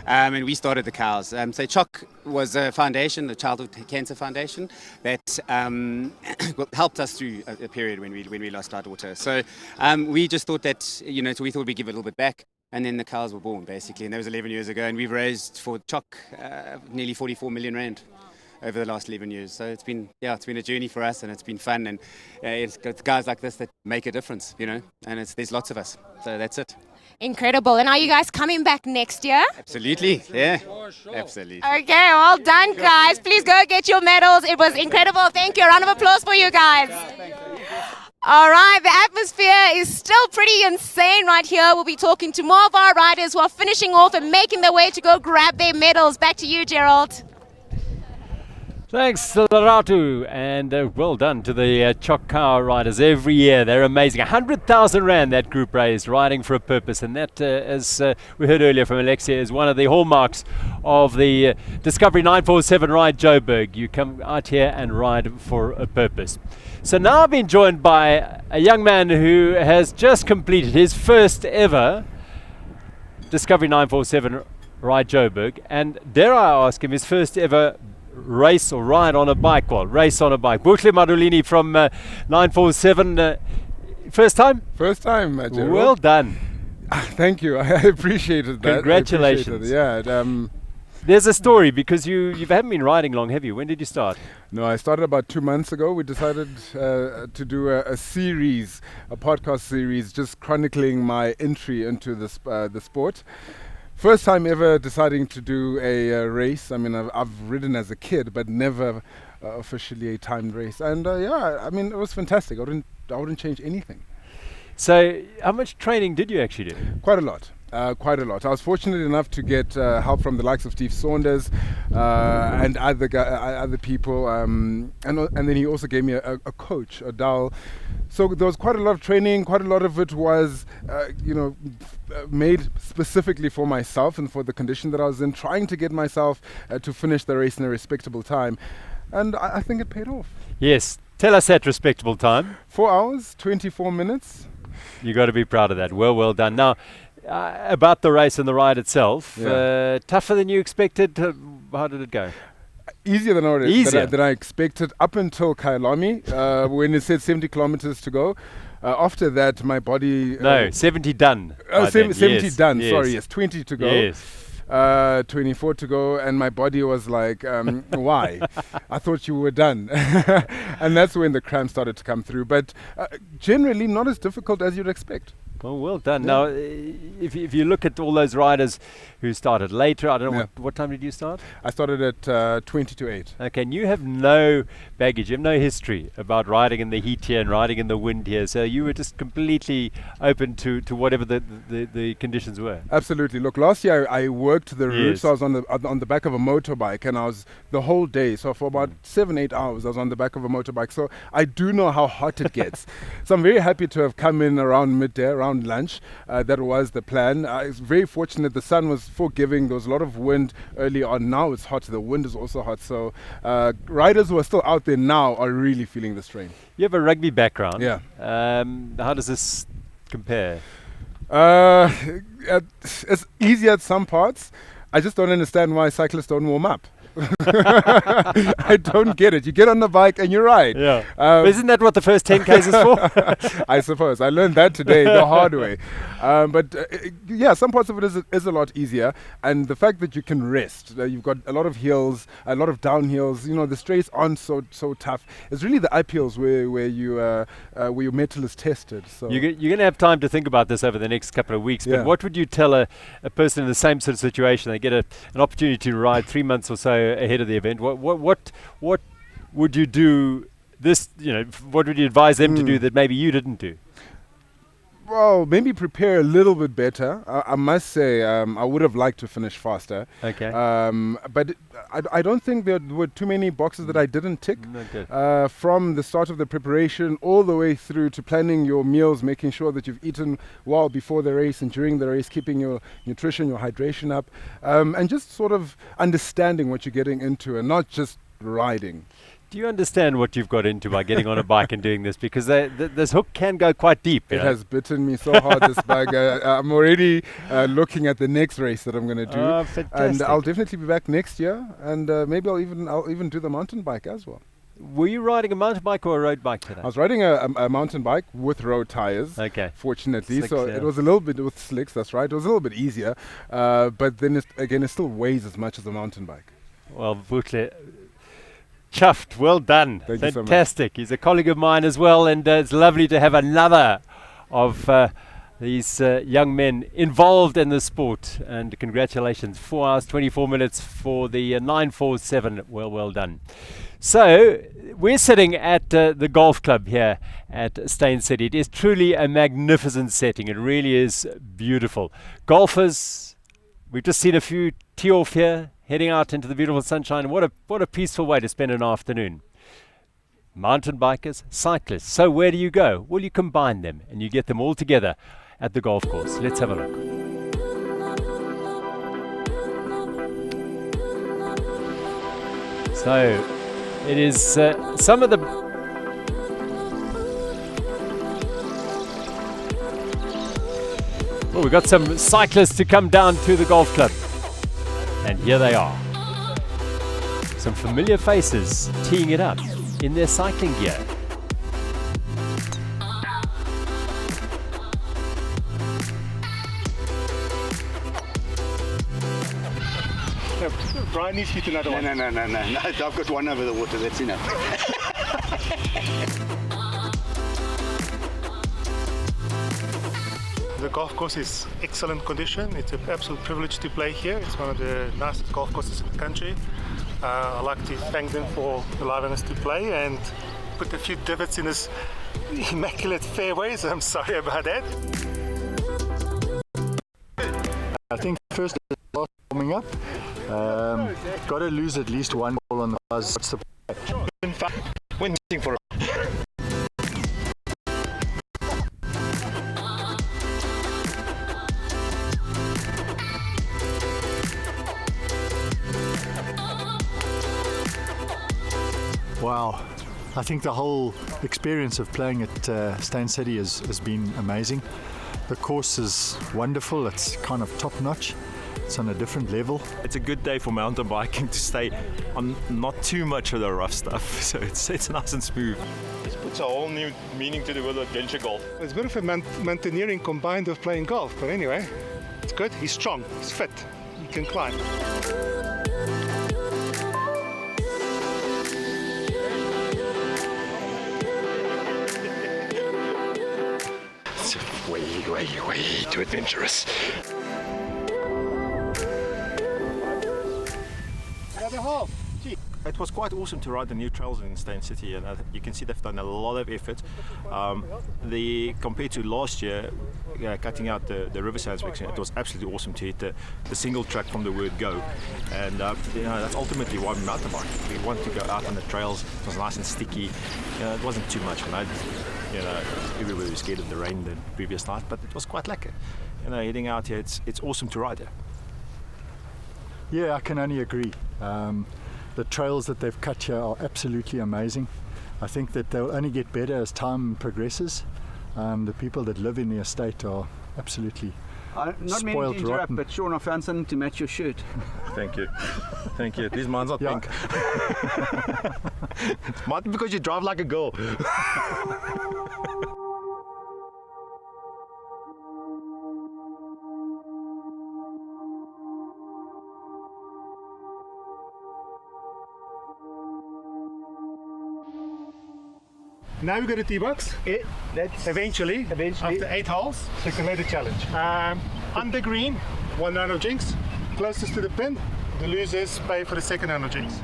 and we started the cows. So Chalk was a foundation, the Childhood Cancer Foundation, that helped us through a period when we lost our daughter. So we just thought that, so we thought we'd give it a little bit back. And then the cows were born, basically, and that was 11 years ago, and we've raised for Chalk nearly 44 million Rand. Over the last 11 years. So it's been a journey for us, and it's been fun, and it's got guys like this that make a difference, and there's lots of us. So that's it. Incredible. And are you guys coming back next year? Absolutely, yeah. Sure. Absolutely. Okay, well done, guys. Please go get your medals. It was incredible. Thank you. A round of applause for you guys. All right, the atmosphere is still pretty insane right here. We'll be talking to more of our riders who are finishing off and making their way to go grab their medals. Back to you, Gerald. Thanks, Lerato, and well done to the Chalk Cow riders every year. They're amazing. 100,000 Rand that group raised, riding for a purpose, and that, as we heard earlier from Alexia, is one of the hallmarks of the Discovery 947 Ride Joburg. You come out here and ride for a purpose. So now I've been joined by a young man who has just completed his first ever Discovery 947 Ride Joburg, and dare I ask him, his first ever race or ride on a bike. Well, race on a bike. Buhle Marulini from 947. First time? First time, Gerald. Well done. Thank you. I appreciated that. Congratulations. Yeah. There's a story because you haven't been riding long, have you? When did you start? No, I started about 2 months ago. We decided to do a series, a podcast series, just chronicling my entry into the sport. First time ever deciding to do a race. I mean, I've ridden as a kid, but never officially a timed race. And I mean, it was fantastic. I wouldn't change anything. So, how much training did you actually do? Quite a lot. Quite a lot. I was fortunate enough to get help from the likes of Steve Saunders and other people, and then he also gave me a coach, Adal. So there was quite a lot of training. Quite a lot of it was, made specifically for myself and for the condition that I was in, trying to get myself to finish the race in a respectable time, and I think it paid off. Yes. Tell us that respectable time. 4 hours, 24 minutes. You got to be proud of that. Well done. Now, about the race and the ride itself, tougher than you expected. How did it go? Easier than I expected up until Kyalami, when it said 70 kilometers to go. After that, my body... 70 done. 70 done, yes. Sorry, yes, 20 to go. Yes. 24 to go, and my body was like, why? I thought you were done. And that's when the cramps started to come through. But generally not as difficult as you'd expect. Well done. Yeah. Now, if you look at all those riders who started later, I don't know, what time did you start? I started at 20 to 8. Okay, and you have no baggage, you have no history about riding in the heat here and riding in the wind here, so you were just completely open to whatever the conditions were. Absolutely. Look, last year I worked the route, so I was on the back of a motorbike, and I was the whole day, so for about 7-8 hours I was on the back of a motorbike, so I do know how hot it gets. So I'm very happy to have come in around midday, around lunch. That was the plan. I was very fortunate. The sun was forgiving. There was a lot of wind early on. Now it's hot. The wind is also hot. So riders who are still out there now are really feeling the strain. You have a rugby background. Yeah. How does this compare? It's easy at some parts. I just don't understand why cyclists don't warm up. I don't get it. You get on the bike and you ride. Yeah. Isn't that what the first 10Ks is for? I suppose. I learned that today the hard way. But some parts of it is a lot easier. And the fact that you can rest, you've got a lot of hills, a lot of downhills. You know, the straights aren't so tough. It's really the uphills where your mettle is tested. So you're going to have time to think about this over the next couple of weeks. But what would you tell a person in the same sort of situation? They get an opportunity to ride 3 months or so ahead of the event. What would you do what would you advise them to do that maybe you didn't do? Well, maybe prepare a little bit better. I must say, I would have liked to finish faster. Okay. But I don't think there were too many boxes that I didn't tick. From the start of the preparation all the way through to planning your meals, making sure that you've eaten well before the race and during the race, keeping your nutrition, your hydration up, and just sort of understanding what you're getting into and not just riding. Do you understand what you've got into by getting on a bike and doing this? Because this hook can go quite deep. It has bitten me so hard, this bike. I'm already looking at the next race that I'm going to do. Oh, fantastic. And I'll definitely be back next year. And maybe I'll even do the mountain bike as well. Were you riding a mountain bike or a road bike today? I was riding a mountain bike with road tires. Okay. Fortunately. Slicks, so it was a little bit with slicks, that's right. It was a little bit easier. But then, it still weighs as much as a mountain bike. Well, Vutle, chuffed, well done. Thank you so much. Fantastic. He's a colleague of mine as well, and it's lovely to have another of these young men involved in the sport. And congratulations, 4 hours 24 minutes for the 947. Well done. So we're sitting at the golf club here at Stane City. It is truly a magnificent setting. It really is beautiful. Golfers, we've just seen a few tee off here, heading out into the beautiful sunshine. What a peaceful way to spend an afternoon. Mountain bikers, cyclists. So where do you go? Well, you combine them and you get them all together at the golf course. Let's have a look. So it is some of the well, we've got some cyclists to come down to the golf club. And here they are. Some familiar faces teeing it up in their cycling gear. Brian needs to hit another one. No. I've got one over the water, that's enough. The golf course is excellent condition. It's an absolute privilege to play here. It's one of the nicest golf courses in the country. I'd like to thank them for allowing us to play and put a few divots in this immaculate fairways. I'm sorry about that. I think first warming up. Got to lose at least one ball on the buzz. What's the When for Wow, I think the whole experience of playing at Stane City has been amazing. The course is wonderful, it's kind of top notch, it's on a different level. It's a good day for mountain biking to stay on not too much of the rough stuff, so it's nice and smooth. This puts a whole new meaning to the word adventure golf. It's a bit of a mountaineering combined with playing golf, but anyway, it's good. He's strong, he's fit, he can climb. Way too adventurous. Another half. It was quite awesome to ride the new trails in Stane City, and you can see they've done a lot of effort. Compared to last year, cutting out the Riverside section, it was absolutely awesome to hit the single track from the word go. And that's ultimately why we mountain bike. We want to go out on the trails. It was nice and sticky. It wasn't too much mud. Everybody was scared of the rain the previous night, but it was quite lekker. Heading out here, it's awesome to ride here. Yeah, I can only agree. The trails that they've cut here are absolutely amazing. I think that they'll only get better as time progresses. The people that live in the estate are absolutely Not meaning to spoiled interrupt, rotten. but Sean, I found something to match your shirt. Thank you. Thank you. At least mine's not pink. Might be because you drive like a girl. Now we're going to T-box. Eventually, after 8 holes, second ladder challenge. Under green, 1 round of jinx. Closest to the pin, the losers pay for the second round of jinx.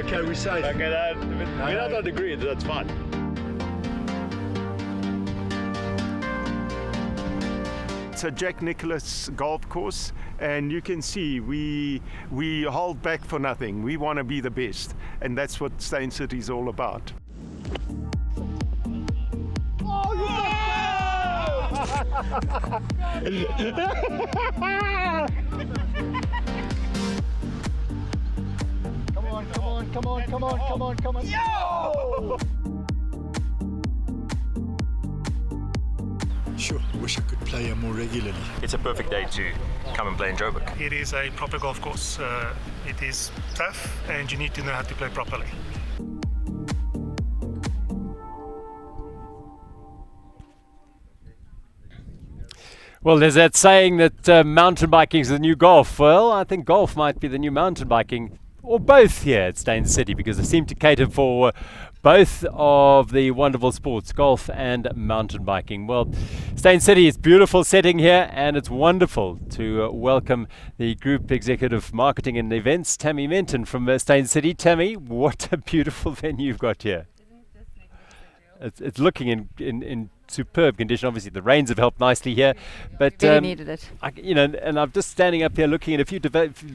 Okay, we say. Okay, we're not on the green, that's fine. It's a Jack Nicklaus golf course, and you can see we hold back for nothing. We want to be the best, and that's what Stane City is all about. Come on. Yo! Sure, I wish I could play here more regularly. It's a perfect day to come and play in Joburg. It is a proper golf course. It is tough, and you need to know how to play properly. Well, there's that saying that mountain biking is the new golf. Well, I think golf might be the new mountain biking, or both here at Stane City, because they seem to cater for both of the wonderful sports, golf and mountain biking. Well, Stane City is beautiful setting here, and it's wonderful to welcome the Group Executive Marketing and Events, Tammy Menton from Stane City. Tammy, what a beautiful venue you've got here. It's looking in superb condition. Obviously, the rains have helped nicely here, but really needed it. And I'm just standing up here looking at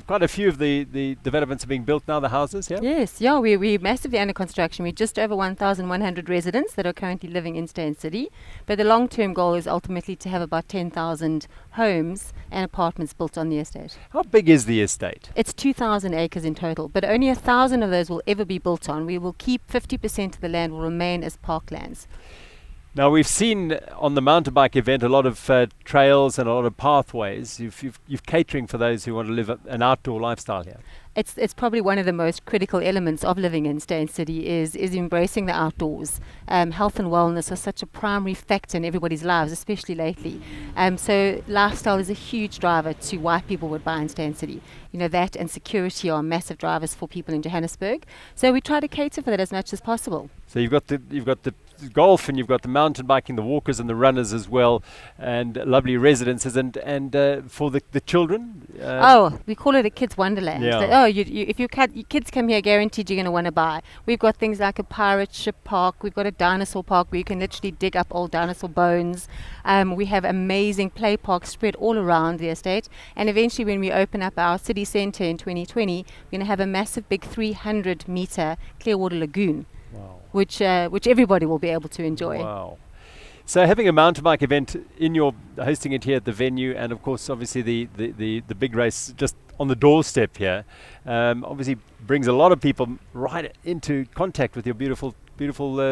quite a few of the developments are being built now. The houses, yeah. Yes, yeah, we're massively under construction. We're just over 1,100 residents that are currently living in Stane City, but the long-term goal is ultimately to have about 10,000 homes and apartments built on the estate. How big is the estate? It's 2,000 acres in total, but only 1,000 of those will ever be built on. We will keep 50% of the land will remain as parklands. Now, we've seen on the mountain bike event a lot of trails and a lot of pathways. You're catering for those who want to live an outdoor lifestyle here. it's probably one of the most critical elements of living in Stane City is embracing the outdoors. Health and wellness are such a primary factor in everybody's lives, especially lately. So lifestyle is a huge driver to why people would buy in Stane City. You know, that and security are massive drivers for people in Johannesburg. So we try to cater for that as much as possible. So you've got the golf, and you've got the mountain biking, the walkers and the runners as well, and lovely residences, and for the children. We call it a kids' wonderland. Yeah. If your kids come here, guaranteed you're going to want to buy. We've got things like a pirate ship park. We've got a dinosaur park where you can literally dig up old dinosaur bones. We have amazing play parks spread all around the estate, and eventually when we open up our city centre in 2020, we're going to have a massive big 300-metre Clearwater Lagoon. Wow. Which everybody will be able to enjoy. Wow. So having a mountain bike event hosting it here at the venue, and of course obviously the big race just on the doorstep here, obviously brings a lot of people right into contact with your beautiful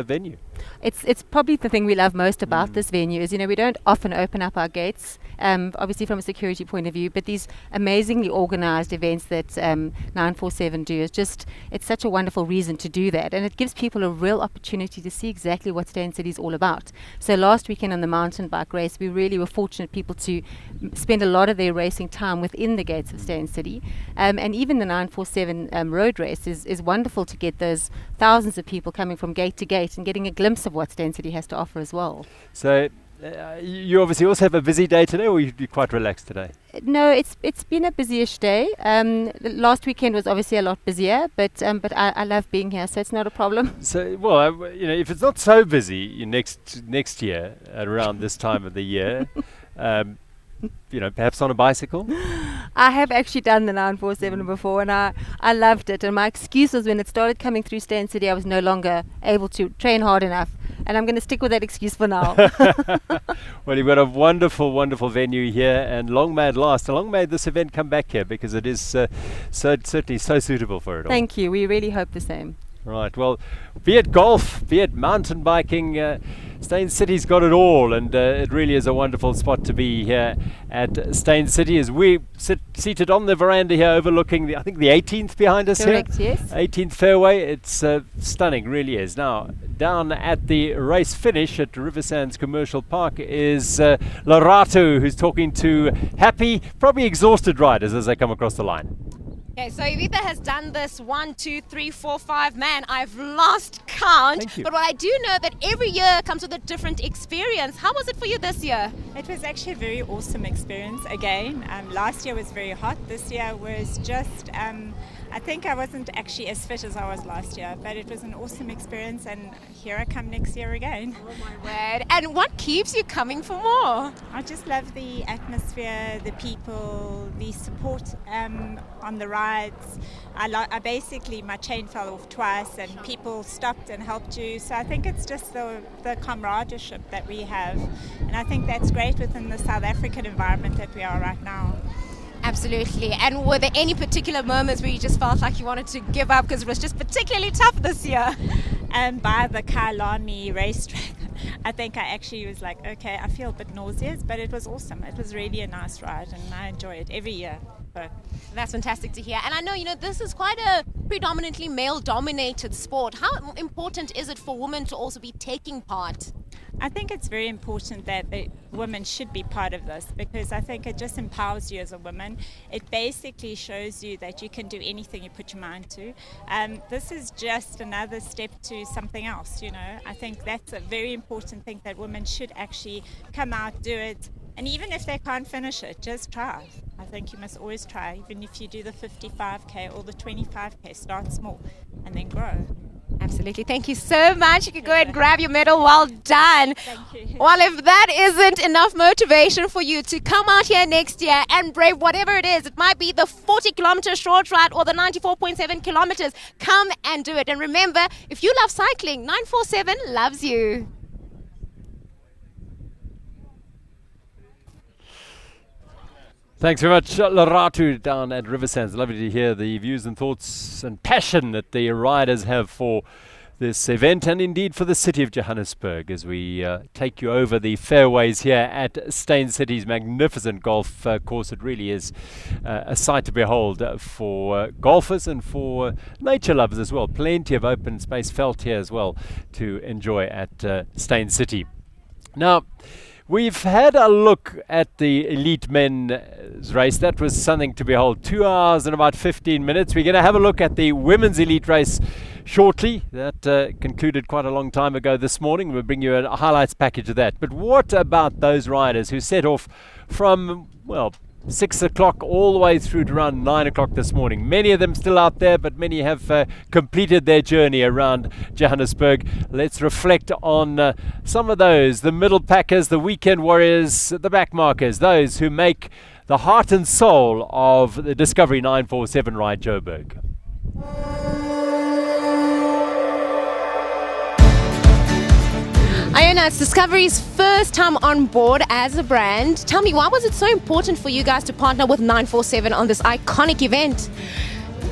venue. It's probably the thing we love most about this venue is, we don't often open up our gates, obviously from a security point of view, but these amazingly organized events that 947 do it's such a wonderful reason to do that, and it gives people a real opportunity to see exactly what Stane City is all about. So last weekend on the mountain bike race, we really were fortunate people to spend a lot of their racing time within the gates of Stane City, and even the 947 road race is wonderful to get those thousands of people coming from gate to gate and getting a glimpse of what Stane City has to offer as well. So you obviously also have a busy day today, or you're quite relaxed today? No, it's been a busyish day. Last weekend was obviously a lot busier, but I love being here, so it's not a problem. So, well, if it's not so busy next year around this time of the year, perhaps on a bicycle? I have actually done the 947 before, and I loved it. And my excuse was when it started coming through Stane City, I was no longer able to train hard enough. And I'm going to stick with that excuse for now. Well, you've got a wonderful, wonderful venue here, and long may it last. And long may this event come back here, because it is certainly so suitable for it all. Thank you. We really hope the same. Right. Well, be it golf, be it mountain biking, Stane City's got it all, and it really is a wonderful spot to be here at Stane City as we sit seated on the veranda here overlooking I think the 18th behind us. Correct, here. Yes. 18th fairway. It's stunning, really is. Now, down at the race finish at River Sands Commercial Park is Lerato, who's talking to happy, probably exhausted riders as they come across the line. Okay, so Evita has done this 1, 2, 3, 4, 5. Man, I've lost count. Thank you. But what I do know that every year comes with a different experience. How was it for you this year? It was actually a very awesome experience again. Last year was very hot. This year was just, I think I wasn't actually as fit as I was last year, but it was an awesome experience, and here I come next year again. Oh my word. And what keeps you coming for more? I just love the atmosphere, the people, the support on the rides. I basically, my chain fell off twice and people stopped and helped you. So I think it's just the camaraderie that we have. And I think that's great within the South African environment that we are right now. Absolutely. And were there any particular moments where you just felt like you wanted to give up because it was just particularly tough this year? And by the Kailani racetrack, I think I actually was like, okay, I feel a bit nauseous, but it was awesome. It was really a nice ride, and I enjoy it every year. So that's fantastic to hear. And I know, this is quite a predominantly male-dominated sport. How important is it for women to also be taking part? I think it's very important that the women should be part of this, because I think it just empowers you as a woman. It basically shows you that you can do anything you put your mind to. This is just another step to something else, I think that's a very important thing, that women should actually come out, do it. And even if they can't finish it, just try. I think you must always try. Even if you do the 55K or the 25K, start small and then grow. Absolutely. Thank you so much. You can go ahead and grab your medal. Well done. Thank you. Well, if that isn't enough motivation for you to come out here next year and brave whatever it is, it might be the 40-kilometer short ride or the 94.7 kilometers, come and do it. And remember, if you love cycling, 947 loves you. Thanks very much, Lerato, down at River Sands. Lovely to hear the views and thoughts and passion that the riders have for this event and indeed for the city of Johannesburg as we take you over the fairways here at Stane City's magnificent golf course. It really is a sight to behold for golfers and for nature lovers as well. Plenty of open space felt here as well to enjoy at Stane City. Now, we've had a look at the elite men's race. That was something to behold. 2 hours and about 15 minutes. We're going to have a look at the women's elite race shortly. That concluded quite a long time ago this morning. We'll bring you a highlights package of that. But what about those riders who set off from, well, 6 o'clock all the way through to around 9 o'clock this morning? Many of them still out there, but many have completed their journey around Johannesburg. Let's reflect on some of those, the middle packers, the weekend warriors, the backmarkers, those who make the heart and soul of the Discovery 947 Ride Joburg. Iona, it's Discovery's first time on board as a brand. Tell me, why was it so important for you guys to partner with 947 on this iconic event?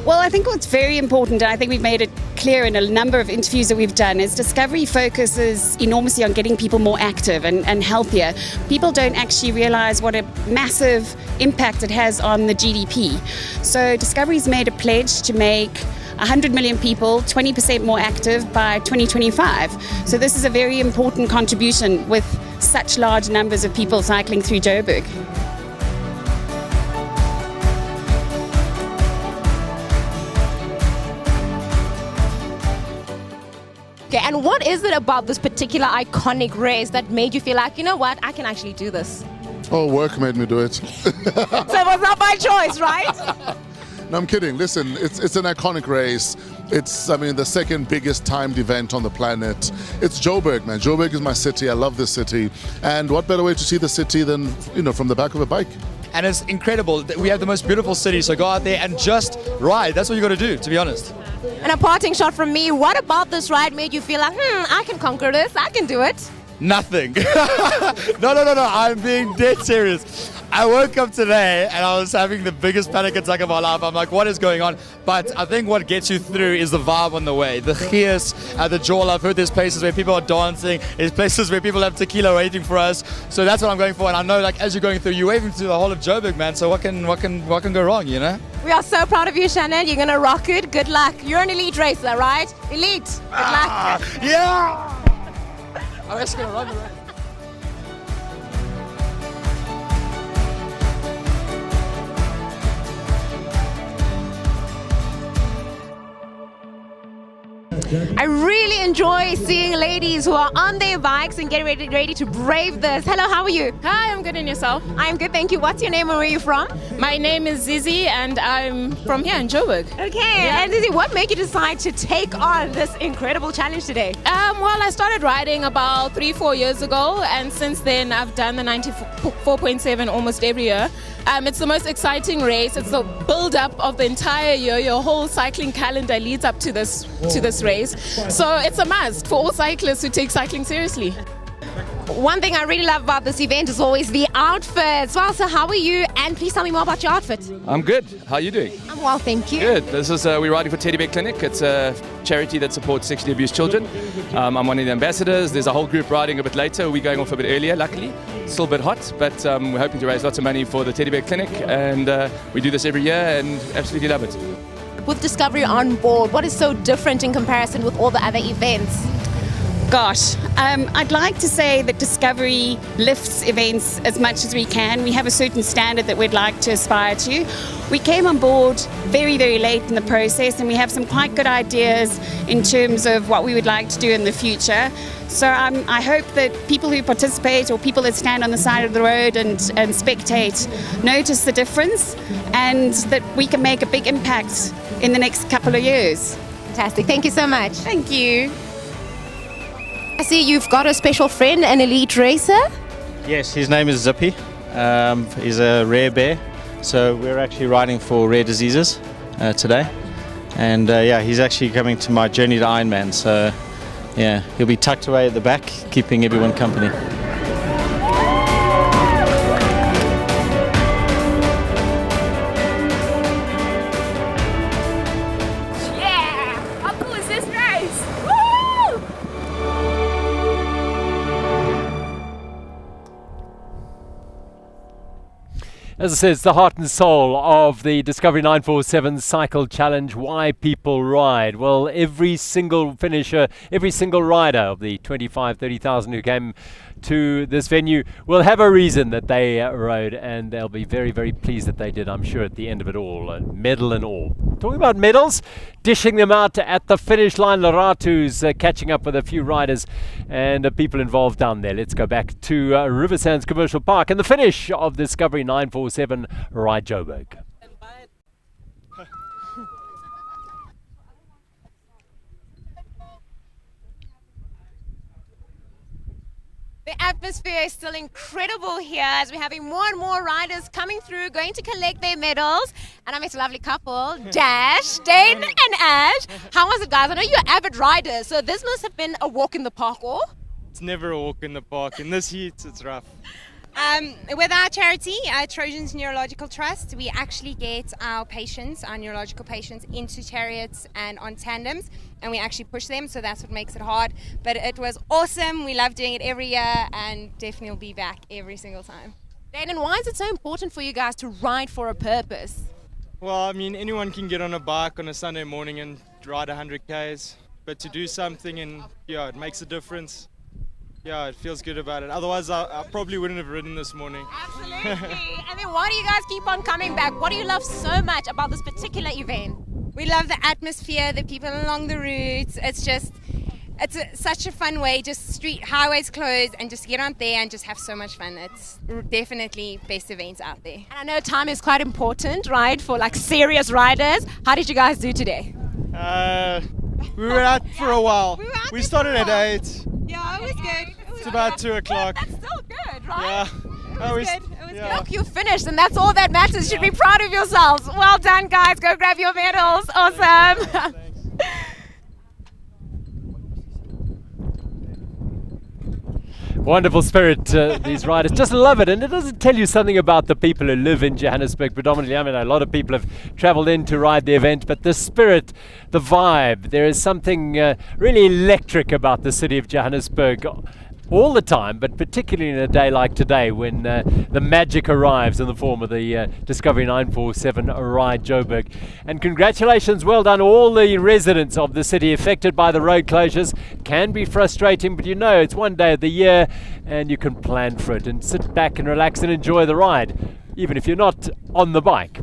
Well, I think what's very important, and I think we've made it clear in a number of interviews that we've done, is Discovery focuses enormously on getting people more active and healthier. People don't actually realize what a massive impact it has on the GDP. So Discovery's made a pledge to make 100 million people 20% more active by 2025. So this is a very important contribution with such large numbers of people cycling through Joburg. Okay, and what is it about this particular iconic race that made you feel like, you know what, I can actually do this? Oh, work made me do it. So it was not by choice, right? No, I'm kidding. Listen, it's an iconic race. It's, I mean, the second biggest timed event on the planet. It's Joburg, man. Joburg is my city. I love this city. And what better way to see the city than, you know, from the back of a bike? And it's incredible. We have the most beautiful city, so go out there and just ride. That's what you got to do, to be honest. And a parting shot from me, what about this ride made you feel like, I can conquer this, I can do it? Nothing. No, I'm being dead serious. I woke up today and I was having the biggest panic attack of my life. I'm like, what is going on? But I think what gets you through is the vibe on the way. The gears, the joy. I've heard there's places where people are dancing. There's places where people have tequila waiting for us. So that's what I'm going for. And I know, like, as you're going through, you're waving through the whole of Joburg, man. So what can go wrong, you know? We are so proud of you, Shannon. You're going to rock it. Good luck. You're an elite racer, right? Elite. Good luck. Yeah! I'm actually going to run the race. I really enjoy seeing ladies who are on their bikes and getting ready to brave this. Hello, how are you? Hi, I'm good, and yourself? I'm good, thank you. What's your name and where are you from? My name is Zizi and I'm from here in Joburg. Okay, and Zizi, what made you decide to take on this incredible challenge today? Well, I started riding about 3-4 years ago, and since then I've done the 94.7 almost every year. It's the most exciting race. It's the build-up of the entire year. Your whole cycling calendar leads up to this race. So it's a must for all cyclists who take cycling seriously. One thing I really love about this event is always the outfits. Well, so how are you? And please tell me more about your outfit. I'm good. How are you doing? I'm well, thank you. Good. This is we're riding for Teddy Bear Clinic. It's a charity that supports sexually abused children. I'm one of the ambassadors. There's a whole group riding a bit later. We're going off a bit earlier, luckily. Still a bit hot, but we're hoping to raise lots of money for the Teddy Bear Clinic, and we do this every year and absolutely love it. With Discovery on board, what is so different in comparison with all the other events? Gosh, I'd like to say that Discovery lifts events as much as we can. We have a certain standard that we'd like to aspire to. We came on board very, very late in the process, and we have some quite good ideas in terms of what we would like to do in the future. So I hope that people who participate or people that stand on the side of the road and spectate notice the difference, and that we can make a big impact in the next couple of years. Fantastic. Thank you so much. Thank you. I see you've got a special friend, an elite racer. Yes, his name is Zippy. He's a rare bear. So we're actually riding for rare diseases today. And he's actually coming to my journey to Ironman. So yeah, he'll be tucked away at the back, keeping everyone company. Yeah! How cool is this race? Woo! As I said, it's the heart and soul of the Discovery 947 Cycle Challenge, Why People Ride. Well, every single finisher, every single rider of the 25, 30,000 who came to this venue will have a reason that they rode, and they'll be very, very pleased that they did, I'm sure, at the end of it all, a medal and all. Talking about medals, dishing them out at the finish line, Laratu's catching up with a few riders and people involved down there. Let's go back to River Sands Commercial Park and the finish of Discovery 947 Ride Joburg. The atmosphere is still incredible here as we're having more and more riders coming through, going to collect their medals. And I met a lovely couple, Dash, Stane and Ash. How was it, guys? I know you're avid riders, so this must have been a walk in the park, or? It's never a walk in the park. In this heat, it's rough. With our charity, Trojans Neurological Trust, we actually get our neurological patients into chariots and on tandems, and we actually push them, so that's what makes it hard. But it was awesome. We love doing it every year, and definitely will be back every single time. Dan, why is it so important for you guys to ride for a purpose? Well, I mean, anyone can get on a bike on a Sunday morning and ride 100 Ks, but to do something and, yeah, it makes a difference. Yeah, it feels good about it. Otherwise, I probably wouldn't have ridden this morning. Absolutely. And then why do you guys keep on coming back? What do you love so much about this particular event? We love the atmosphere, the people along the routes. Such a fun way, just street highways closed and just get on there and just have so much fun. It's definitely best events out there. And I know time is quite important, right, for like serious riders. How did you guys do today? We were out for a while. We started at 8. Yeah, it was good. It's about 2 o'clock. That's still good, right? Yeah. It was good. Look, you finished, and that's all that matters. You should be proud of yourselves. Well done, guys. Go grab your medals. Awesome. Wonderful spirit, these riders. Just love it. And it doesn't tell you something about the people who live in Johannesburg predominantly. I mean, a lot of people have travelled in to ride the event, but the spirit, the vibe, there is something really electric about the city of Johannesburg all the time, but particularly in a day like today when the magic arrives in the form of the Discovery 947 Ride Joburg. And congratulations, well done all the residents of the city affected by the road closures. Can be frustrating, but you know it's one day of the year and you can plan for it and sit back and relax and enjoy the ride, even if you're not on the bike.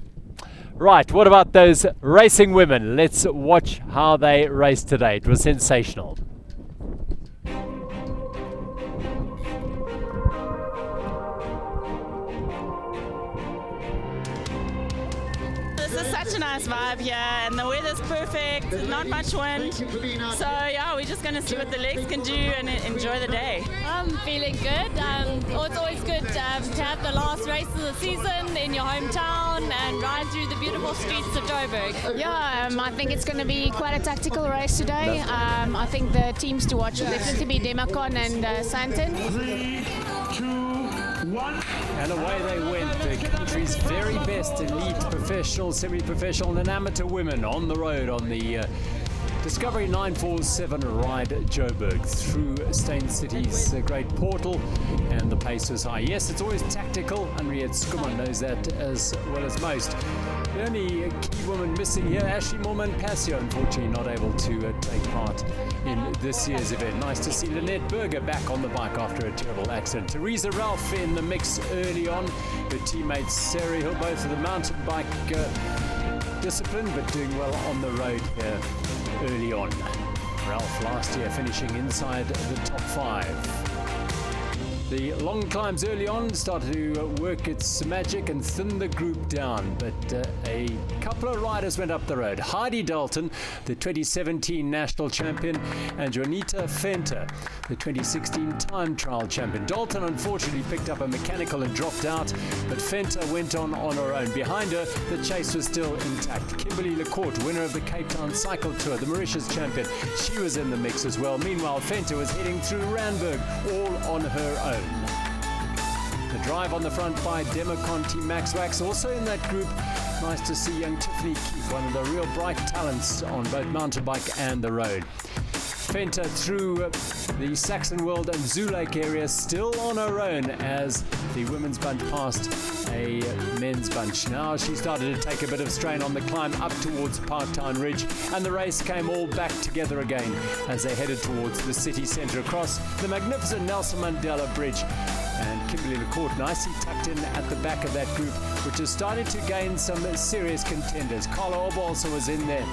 Right, what about those racing women? Let's watch how they raced today. It was sensational. Such a nice vibe here, and the weather's perfect, not much wind, so yeah, we're just going to see what the legs can do and enjoy the day. I'm feeling good. It's always good to have the last race of the season in your hometown and ride through the beautiful streets of Joburg. Yeah, I think it's going to be quite a tactical race today. I think the teams to watch will definitely be Demacon and Santon. 3, 2, 1. And away they went, the country's very best elite professional, semi-professional and amateur women on the road on the Discovery 947 Ride Joburg through Stane City's great portal, and the pace was high. Yes, it's always tactical. Henriette Skuman knows that as well as most. The only key woman missing here, Ashley Morman-Passio, unfortunately not able to take part in this year's event. Nice to see Lynette Berger back on the bike after a terrible accident. Teresa Ralph in the mix early on. Her teammates Sarah Hill, both of the mountain bike discipline, but doing well on the road here early on. Ralph last year finishing inside the top 5. The long climbs early on started to work its magic and thin the group down, but a couple of riders went up the road. Heidi Dalton, the 2017 national champion, and Juanita Fenter, the 2016 time trial champion. Dalton unfortunately picked up a mechanical and dropped out, but Fenter went on her own. Behind her, the chase was still intact. Kimberly Lecourt, winner of the Cape Town Cycle Tour, the Mauritius champion, she was in the mix as well. Meanwhile, Fenter was heading through Randburg all on her own. The drive on the front by Demacon Max Wax also in that group. Nice to see young Tiffany Keith, one of the real bright talents on both mountain bike and the road. Venter through the Saxon World and Zoo Lake area, still on her own as the women's bunch passed a men's bunch. Now she started to take a bit of strain on the climb up towards Parktown Ridge, and the race came all back together again as they headed towards the city centre across the magnificent Nelson Mandela Bridge. And Kimberly LaCourte nicely tucked in at the back of that group, which is starting to gain some serious contenders. Carla Orb also was in there,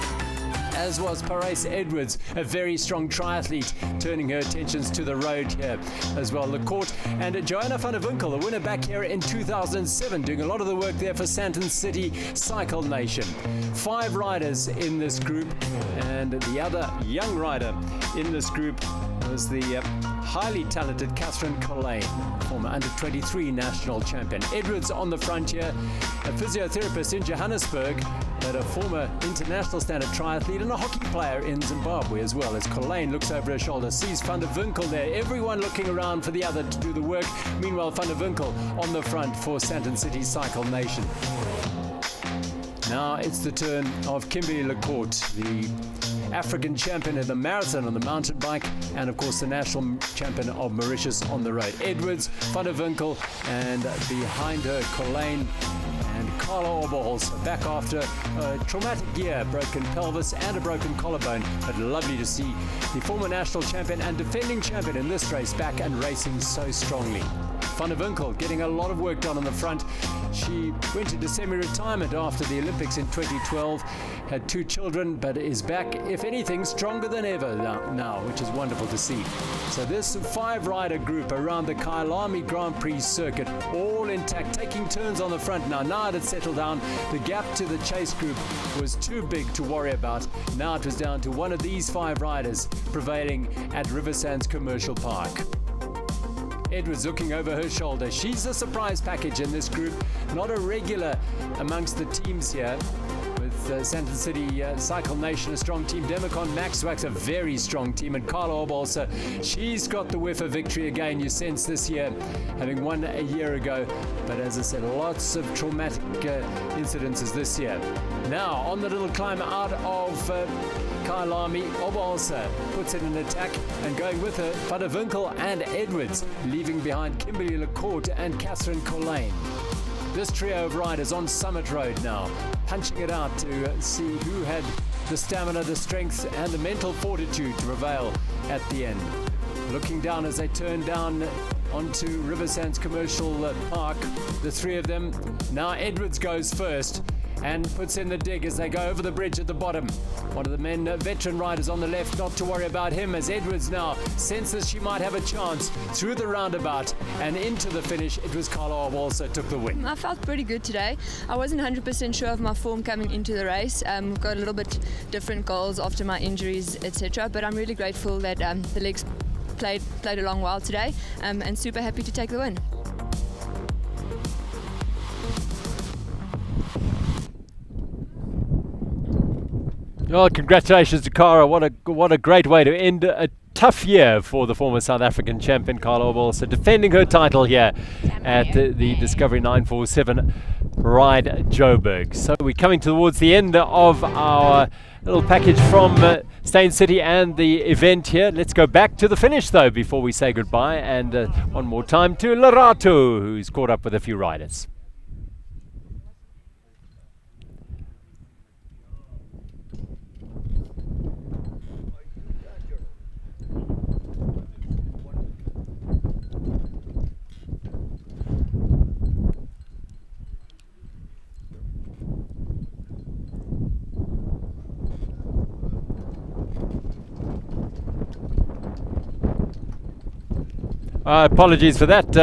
as was Paris Edwards, a very strong triathlete, turning her attentions to the road here as well. LaCourte and Joanna van der Winkel, the winner back here in 2007, doing a lot of the work there for Stane City Cycle Nation. 5 riders in this group, and the other young rider in this group was the highly talented Catherine Collane, former under-23 national champion. Edwards on the front here, a physiotherapist in Johannesburg, but a former international standard triathlete and a hockey player in Zimbabwe as well, as Collane looks over her shoulder, sees Van der Winkel there, everyone looking around for the other to do the work. Meanwhile, Van der Winkel on the front for Stane City Cycle Nation. Now it's the turn of Kimberly LaCourte, the African champion in the marathon on the mountain bike, and of course the national champion of Mauritius on the road. Edwards, Van der Winkel, and behind her Collane and Carla Orbols, back after a traumatic year, broken pelvis and a broken collarbone, but lovely to see the former national champion and defending champion in this race back and racing so strongly. Van der Winkel getting a lot of work done on the front. She went into semi-retirement after the Olympics in 2012, had 2 children, but is back, if anything, stronger than ever now, which is wonderful to see. So this 5-rider group around the Kyalami Grand Prix circuit, all intact, taking turns on the front now. Now it had settled down. The gap to the chase group was too big to worry about. Now it was down to one of these 5 riders prevailing at Riversands Commercial Park. Edwards looking over her shoulder. She's a surprise package in this group, not a regular amongst the teams here. With Stane City Cycle Nation, a strong team. Demicon Maxwax, a very strong team. And Carla Orb also, she's got the whiff of victory again, you sense this year, having won a year ago. But as I said, lots of traumatic incidences this year. Now, on the little climb out of Kyalami, Obalsa puts in an attack, and going with her, Van der Winkel and Edwards, leaving behind Kimberly LaCourte and Catherine Collane. This trio of riders on Summit Road now, punching it out to see who had the stamina, the strength and the mental fortitude to prevail at the end. Looking down as they turn down onto Riversands Commercial Park, the 3 of them. Now Edwards goes first and puts in the dig as they go over the bridge at the bottom. One of the men, veteran riders on the left, not to worry about him, as Edwards now senses she might have a chance through the roundabout and into the finish. It was Carla Orb also took the win. I felt pretty good today. I wasn't 100% sure of my form coming into the race. We've got a little bit different goals after my injuries, etc. But I'm really grateful that the legs played along well today, and super happy to take the win. Oh, congratulations to Cara. What a great way to end a tough year for the former South African champion Carla Orb, also defending her title here at the Discovery 947 Ride Joburg. So we're coming towards the end of our little package from Stane City and the event here. Let's go back to the finish though before we say goodbye, and one more time to Lerato, who's caught up with a few riders. Apologies for that.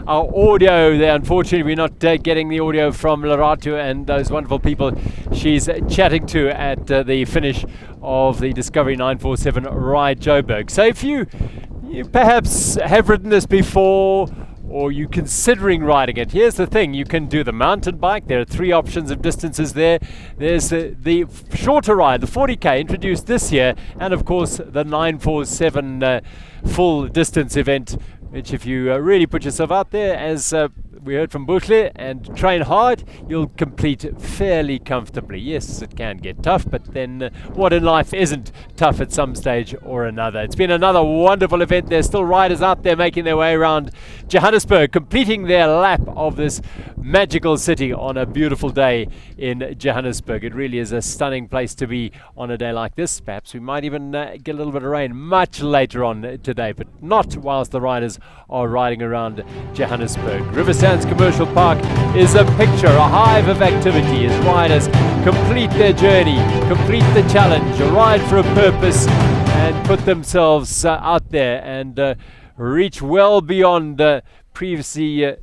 Our audio there, unfortunately, we're not getting the audio from Lerato and those wonderful people she's chatting to at the finish of the Discovery 947 Ride Joburg. So if you perhaps have ridden this before, or you considering riding it, here's the thing: you can do the mountain bike. There are 3 options of distances there. There's the shorter ride, the 40k, introduced this year, and of course the 947 full distance event, which if you really put yourself out there, as we heard from Buhle, and train hard, you'll compete fairly comfortably. Yes, it can get tough, but then what in life isn't tough at some stage or another? It's been another wonderful event. There's still riders out there making their way around Johannesburg, completing their lap of this magical city on a beautiful day in Johannesburg. It really is a stunning place to be on a day like this. Perhaps we might even get a little bit of rain much later on today, but not whilst the riders are riding around Johannesburg. River Sands Commercial Park is a picture, a hive of activity as riders complete their journey, complete the challenge, ride for a purpose, and put themselves out there and reach well beyond previously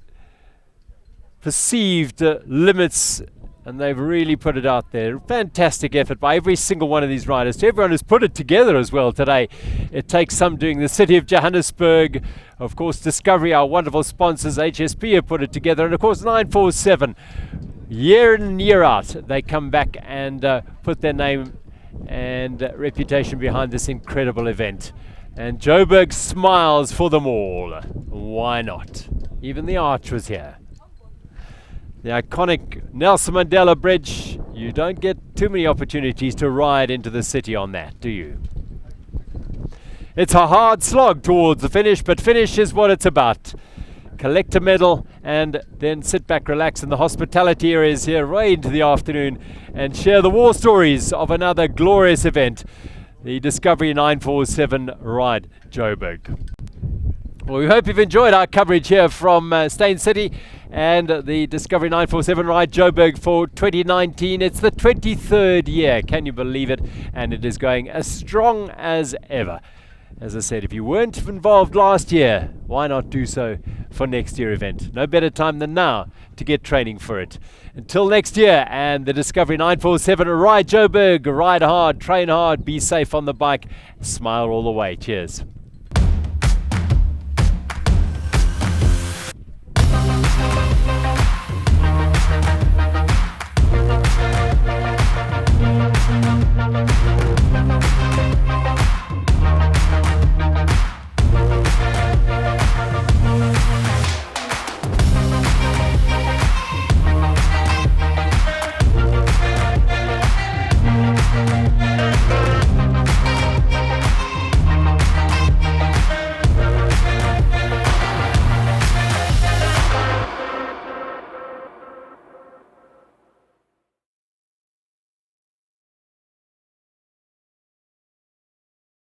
perceived limits, and they've really put it out there. Fantastic effort by every single one of these riders, to everyone who's put it together as well today. It takes some doing. The City of Johannesburg, of course Discovery, our wonderful sponsors, HSP have put it together, and of course 947. Year in and year out, they come back and put their name and reputation behind this incredible event. And Joburg smiles for them all. Why not? Even the Arch was here. The iconic Nelson Mandela Bridge, you don't get too many opportunities to ride into the city on that, do you? It's a hard slog towards the finish, but finish is what it's about. Collect a medal and then sit back, relax in the hospitality areas here right into the afternoon and share the war stories of another glorious event, the Discovery 947 Ride Joburg. Well, we hope you've enjoyed our coverage here from Stane City and the Discovery 947 Ride Joburg for 2019. It's the 23rd year, can you believe it? And it is going as strong as ever. As I said, if you weren't involved last year, why not do so for next year's event? No better time than now to get training for it. Until next year, and the Discovery 947 Ride Joburg, ride hard, train hard, be safe on the bike, smile all the way. Cheers.